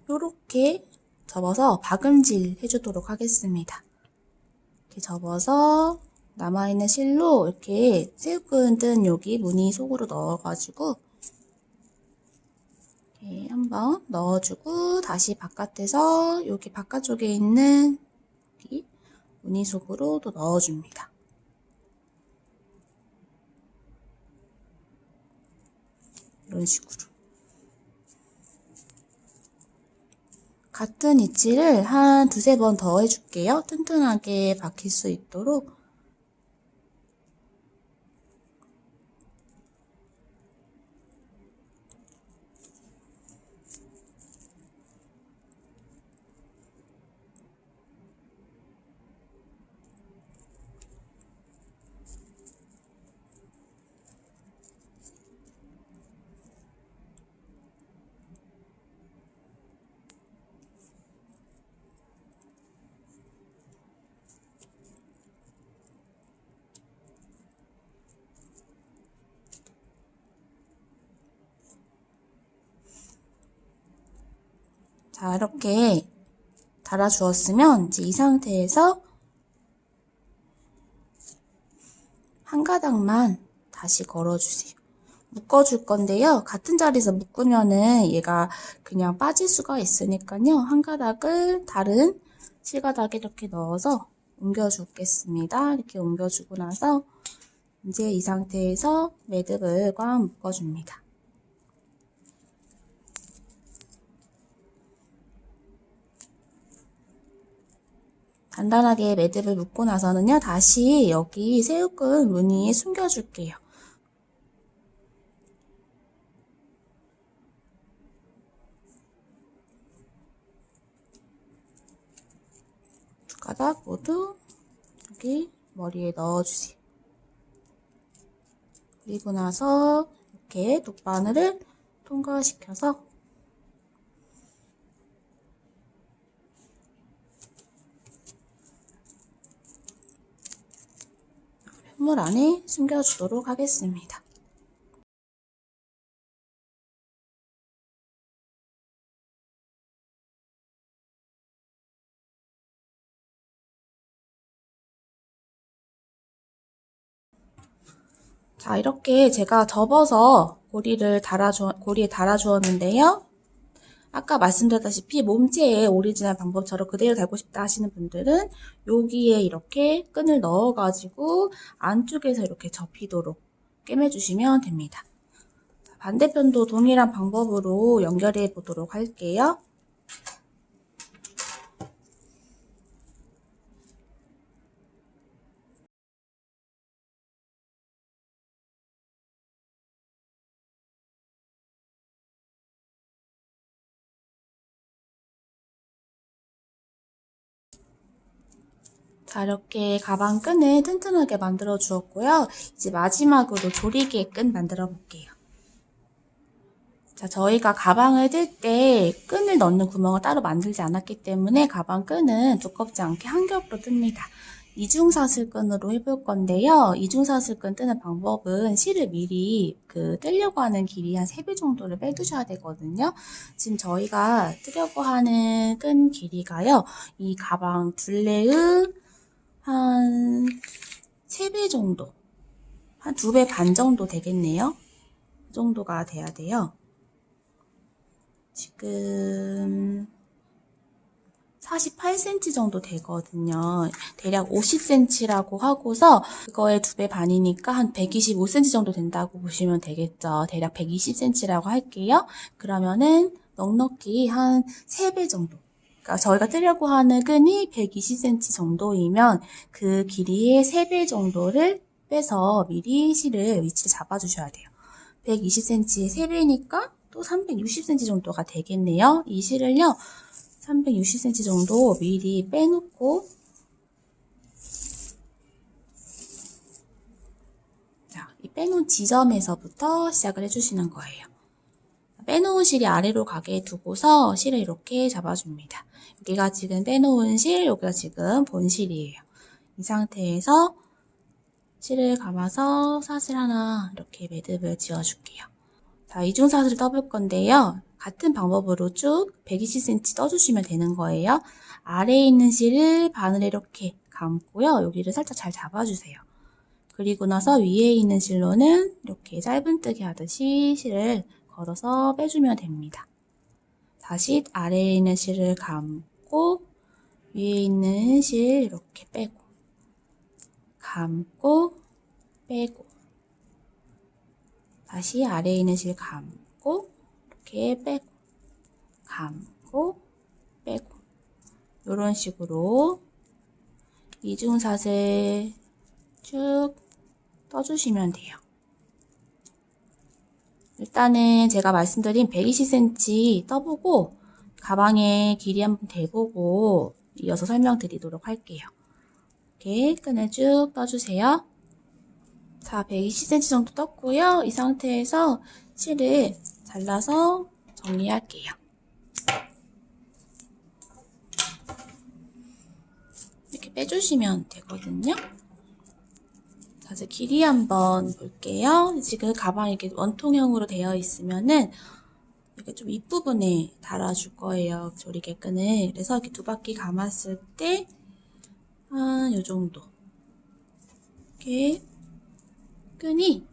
요렇게 접어서 박음질 해주도록 하겠습니다. 이렇게 접어서 남아있는 실로 이렇게 새우끈 뜬 여기 무늬 속으로 넣어가지고 이렇게 한번 넣어주고 다시 바깥에서 여기 바깥쪽에 있는 여기 무늬 속으로 또 넣어줍니다. 이런 식으로. 같은 위치를 한 두세 번 더 해줄게요. 튼튼하게 박힐 수 있도록. 자, 이렇게 달아주었으면 이제 이 상태에서 한 가닥만 다시 걸어주세요. 묶어줄 건데요. 같은 자리에서 묶으면은 얘가 그냥 빠질 수가 있으니까요. 한 가닥을 다른 실가닥에 이렇게 넣어서 옮겨주겠습니다. 이렇게 옮겨주고 나서 이제 이 상태에서 매듭을 꽉 묶어줍니다. 간단하게 매듭을 묶고 나서는요. 다시 여기 새우끈 무늬에 숨겨줄게요. 두 가닥 모두 여기 머리에 넣어주세요. 그리고 나서 이렇게 돗바늘을 통과시켜서 물 안에 숨겨주도록 하겠습니다. 자, 이렇게 제가 접어서 고리에 달아주었는데요. 아까 말씀드렸다시피 몸체에 오리지널 방법처럼 그대로 달고 싶다 하시는 분들은 여기에 이렇게 끈을 넣어가지고 안쪽에서 이렇게 접히도록 꿰매주시면 됩니다. 반대편도 동일한 방법으로 연결해 보도록 할게요. 자, 이렇게 가방 끈을 튼튼하게 만들어 주었고요. 이제 마지막으로 조리개 끈 만들어 볼게요. 자, 저희가 가방을 들 때 끈을 넣는 구멍을 따로 만들지 않았기 때문에 가방 끈은 두껍지 않게 한 겹으로 뜹니다. 이중사슬끈으로 해볼 건데요. 이중사슬끈 뜨는 방법은 실을 미리 떼려고 하는 길이 한 3배 정도를 빼두셔야 되거든요. 지금 저희가 뜨려고 하는 끈 길이가요. 이 가방 둘레의 한 3배 정도, 한 2배 반 정도 되겠네요. 그 정도가 돼야 돼요. 지금 48cm 정도 되거든요. 대략 50cm라고 하고서 그거의 2배 반이니까 한 125cm 정도 된다고 보시면 되겠죠. 대략 120cm라고 할게요. 그러면은 넉넉히 한 3배 정도. 그러니까 저희가 뜨려고 하는 끈이 120cm 정도이면 그 길이의 3배 정도를 빼서 미리 실을 위치 잡아주셔야 돼요. 120cm의 3배니까 또 360cm 정도가 되겠네요. 이 실을요. 360cm 정도 미리 빼놓고 자, 이 빼놓은 지점에서부터 시작을 해주시는 거예요. 빼놓은 실이 아래로 가게 두고서 실을 이렇게 잡아줍니다. 여기가 지금 빼놓은 실, 여기가 지금 본실이에요. 이 상태에서 실을 감아서 사슬 하나 이렇게 매듭을 지어줄게요. 자, 이중사슬을 떠볼 건데요. 같은 방법으로 쭉 120cm 떠주시면 되는 거예요. 아래에 있는 실을 바늘에 이렇게 감고요. 여기를 살짝 잘 잡아주세요. 그리고 나서 위에 있는 실로는 이렇게 짧은뜨기 하듯이 실을 걸어서 빼주면 됩니다. 다시 아래에 있는 실을 감고 위에 있는 실 이렇게 빼고 감고 빼고 다시 아래에 있는 실 감고 이렇게 빼고 감고 빼고 이런 식으로 이중사슬 쭉 떠주시면 돼요. 일단은 제가 말씀드린 120cm 떠보고 가방의 길이 한번 대보고 이어서 설명드리도록 할게요. 이렇게 끈을 쭉 떠주세요. 자, 120cm 정도 떴고요. 이 상태에서 실을 잘라서 정리할게요. 이렇게 빼주시면 되거든요. 자, 길이 한번 볼게요. 지금 가방이 이렇게 원통형으로 되어 있으면은 이렇게 좀 윗부분에 달아줄 거예요. 조리개끈을. 그래서 이렇게 두 바퀴 감았을 때 한 요 정도. 이렇게 끈이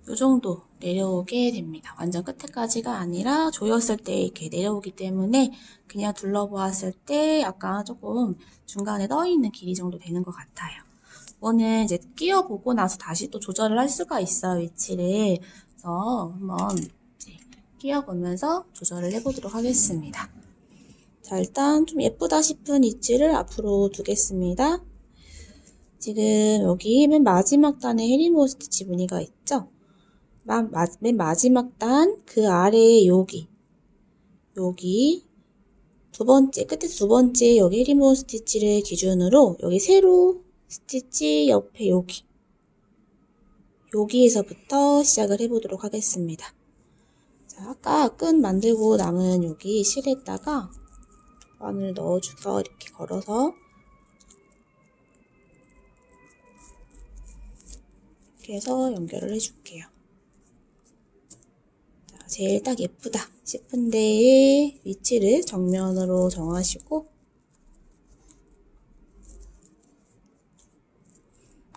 요 정도 내려오게 됩니다. 완전 끝에까지가 아니라 조였을 때 이렇게 내려오기 때문에 그냥 둘러보았을 때 약간 조금 중간에 떠있는 길이 정도 되는 것 같아요. 이거는 이제 끼워보고 나서 다시 또 조절을 할 수가 있어요, 위치를. 그래서 한번 끼워보면서 조절을 해보도록 하겠습니다. 자, 일단 좀 예쁘다 싶은 위치를 앞으로 두겠습니다. 지금 여기 맨 마지막 단에 헤리모어 스티치 무늬가 있죠? 맨 마지막 단 그 아래에 여기 두 번째 끝에 두 번째 여기 헤리모어 스티치를 기준으로 여기 세로 스티치 옆에 여기에서부터 시작을 해보도록 하겠습니다. 자, 아까 끈 만들고 남은 여기 실에다가 바늘 넣어줘서 이렇게 걸어서 이렇게 해서 연결을 해줄게요. 자, 제일 딱 예쁘다 싶은 데의 위치를 정면으로 정하시고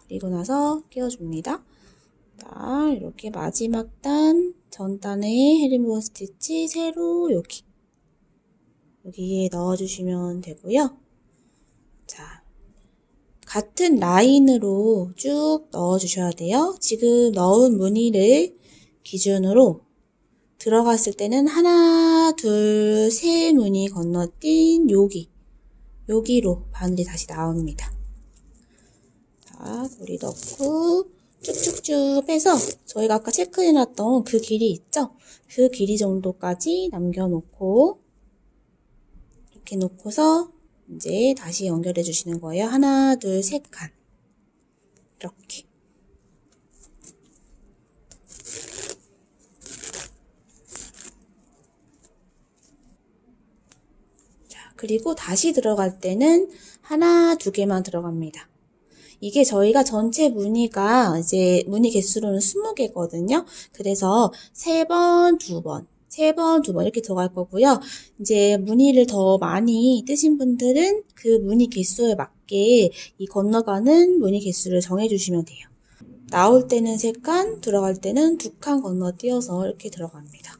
그리고 나서 끼워줍니다. 자, 이렇게 마지막 단 전 단의 헤리모어 스티치 세로 여기에 넣어주시면 되고요. 자, 같은 라인으로 쭉 넣어주셔야 돼요. 지금 넣은 무늬를 기준으로 들어갔을 때는 하나, 둘, 세 무늬 건너뛴 여기로 바늘이 다시 나옵니다. 자, 고리 넣고 쭉쭉쭉 빼서 저희가 아까 체크해놨던 그 길이 있죠? 그 길이 정도까지 남겨놓고 이렇게 놓고서 이제 다시 연결해 주시는 거예요. 하나, 둘, 셋 칸. 이렇게. 자, 그리고 다시 들어갈 때는 하나, 두 개만 들어갑니다. 이게 저희가 전체 무늬가 이제 무늬 개수로는 20개거든요. 그래서 3번, 2번, 3번, 2번 이렇게 들어갈 거고요. 이제 무늬를 더 많이 뜨신 분들은 그 무늬 개수에 맞게 이 건너가는 무늬 개수를 정해주시면 돼요. 나올 때는 3칸, 들어갈 때는 2칸 건너뛰어서 이렇게 들어갑니다.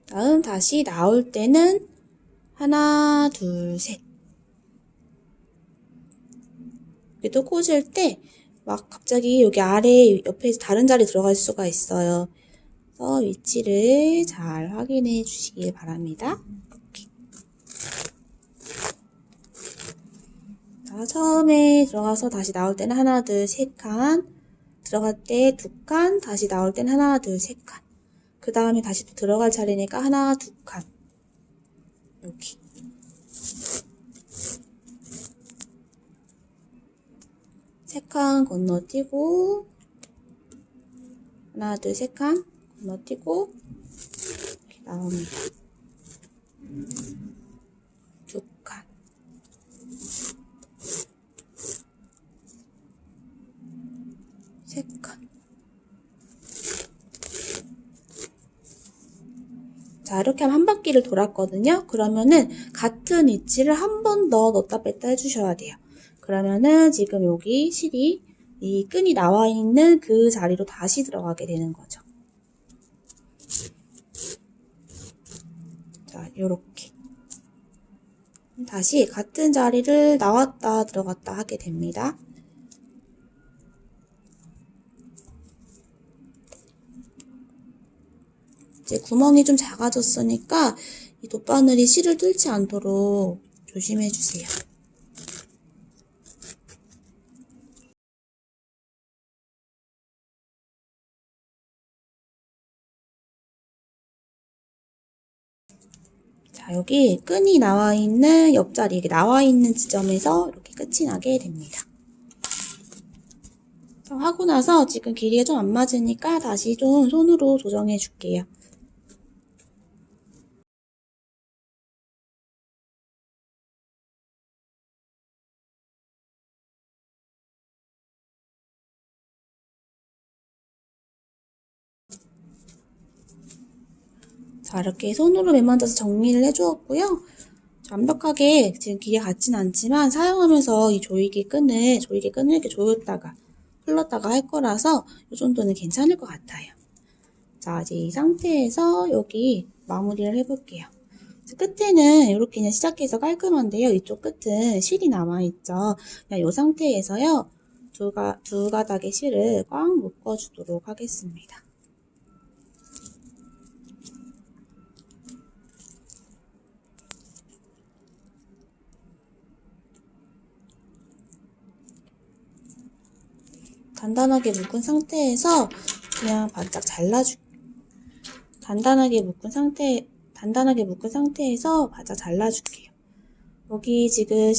다음 다시 나올 때는 하나, 둘, 셋. 또 꽂을 때 막 갑자기 여기 아래 옆에 다른 자리 들어갈 수가 있어요. 그래서 위치를 잘 확인해 주시길 바랍니다. 이렇게. 자, 처음에 들어가서 다시 나올 때는 하나, 둘, 셋 칸. 들어갈 때 2칸, 다시 나올 때는 하나, 둘, 셋 칸. 그 다음에 다시 또 들어갈 차례니까 하나, 2칸. 여기. 3칸 건너뛰고 하나, 둘, 3칸 건너뛰고 이렇게 나옵니다. 2칸, 3칸. 자, 이렇게 하면 한 바퀴를 돌았거든요. 그러면은 같은 위치를 한 번 더 넣었다 뺐다 해주셔야 돼요. 그러면은 지금 여기 실이 이 끈이 나와 있는 그 자리로 다시 들어가게 되는 거죠. 자, 요렇게. 다시 같은 자리를 나왔다 들어갔다 하게 됩니다. 이제 구멍이 좀 작아졌으니까 이 돗바늘이 실을 뚫지 않도록 조심해 주세요. 자, 여기 끈이 나와 있는 옆자리, 이렇게 나와 있는 지점에서 이렇게 끝이 나게 됩니다. 자, 하고 나서 지금 길이가 좀 안 맞으니까 다시 좀 손으로 조정해 줄게요. 자, 이렇게 손으로 매만져서 정리를 해주었고요. 완벽하게 지금 길이가 같진 않지만 사용하면서 이 조이개 끈을 이렇게 조였다가 풀렀다가 할 거라서 이 정도는 괜찮을 것 같아요. 자, 이제 이 상태에서 여기 마무리를 해볼게요. 끝에는 이렇게 그냥 시작해서 깔끔한데요. 이쪽 끝은 실이 남아있죠. 그냥 이 상태에서요. 두 가닥의 실을 꽉 묶어주도록 하겠습니다. 단단하게 묶은 상태에서 그냥 바짝 단단하게 묶은 상태에서 바짝 잘라줄게요. 여기 지금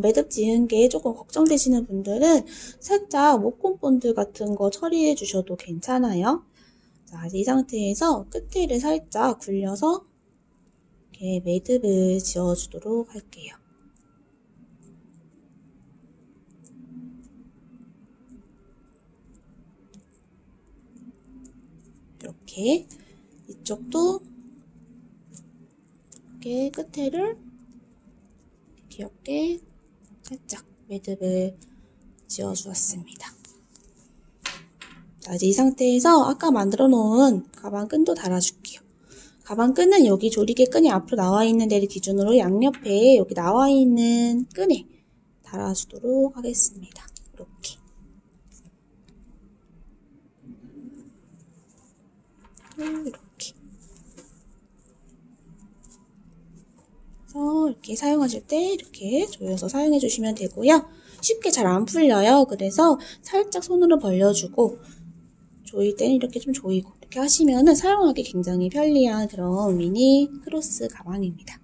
매듭 지은 게 조금 걱정되시는 분들은 살짝 목공 본드 같은 거 처리해 주셔도 괜찮아요. 자, 이 상태에서 끝에를 살짝 굴려서 이렇게 매듭을 지어주도록 할게요. 이렇게 이쪽도 이렇게 끝에를 귀엽게 살짝 매듭을 지어주었습니다. 자, 이제 이 상태에서 아까 만들어 놓은 가방끈도 달아줄게요. 가방끈은 여기 조리개 끈이 앞으로 나와 있는 데를 기준으로 양옆에 여기 나와 있는 끈에 달아주도록 하겠습니다. 이렇게. 이렇게. 이렇게 사용하실 때 이렇게 조여서 사용해 주시면 되고요. 쉽게 잘 안 풀려요. 그래서 살짝 손으로 벌려주고 조일 때는 이렇게 좀 조이고 이렇게 하시면은 사용하기 굉장히 편리한 그런 미니 크로스 가방입니다.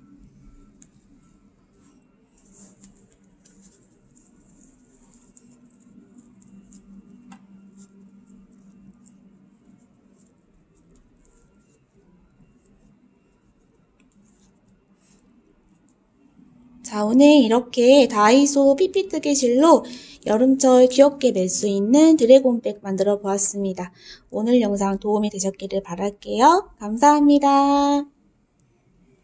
자, 오늘 이렇게 다이소 피피뜨개실로 여름철 귀엽게 멜 수 있는 드래곤백 만들어 보았습니다. 오늘 영상 도움이 되셨기를 바랄게요. 감사합니다.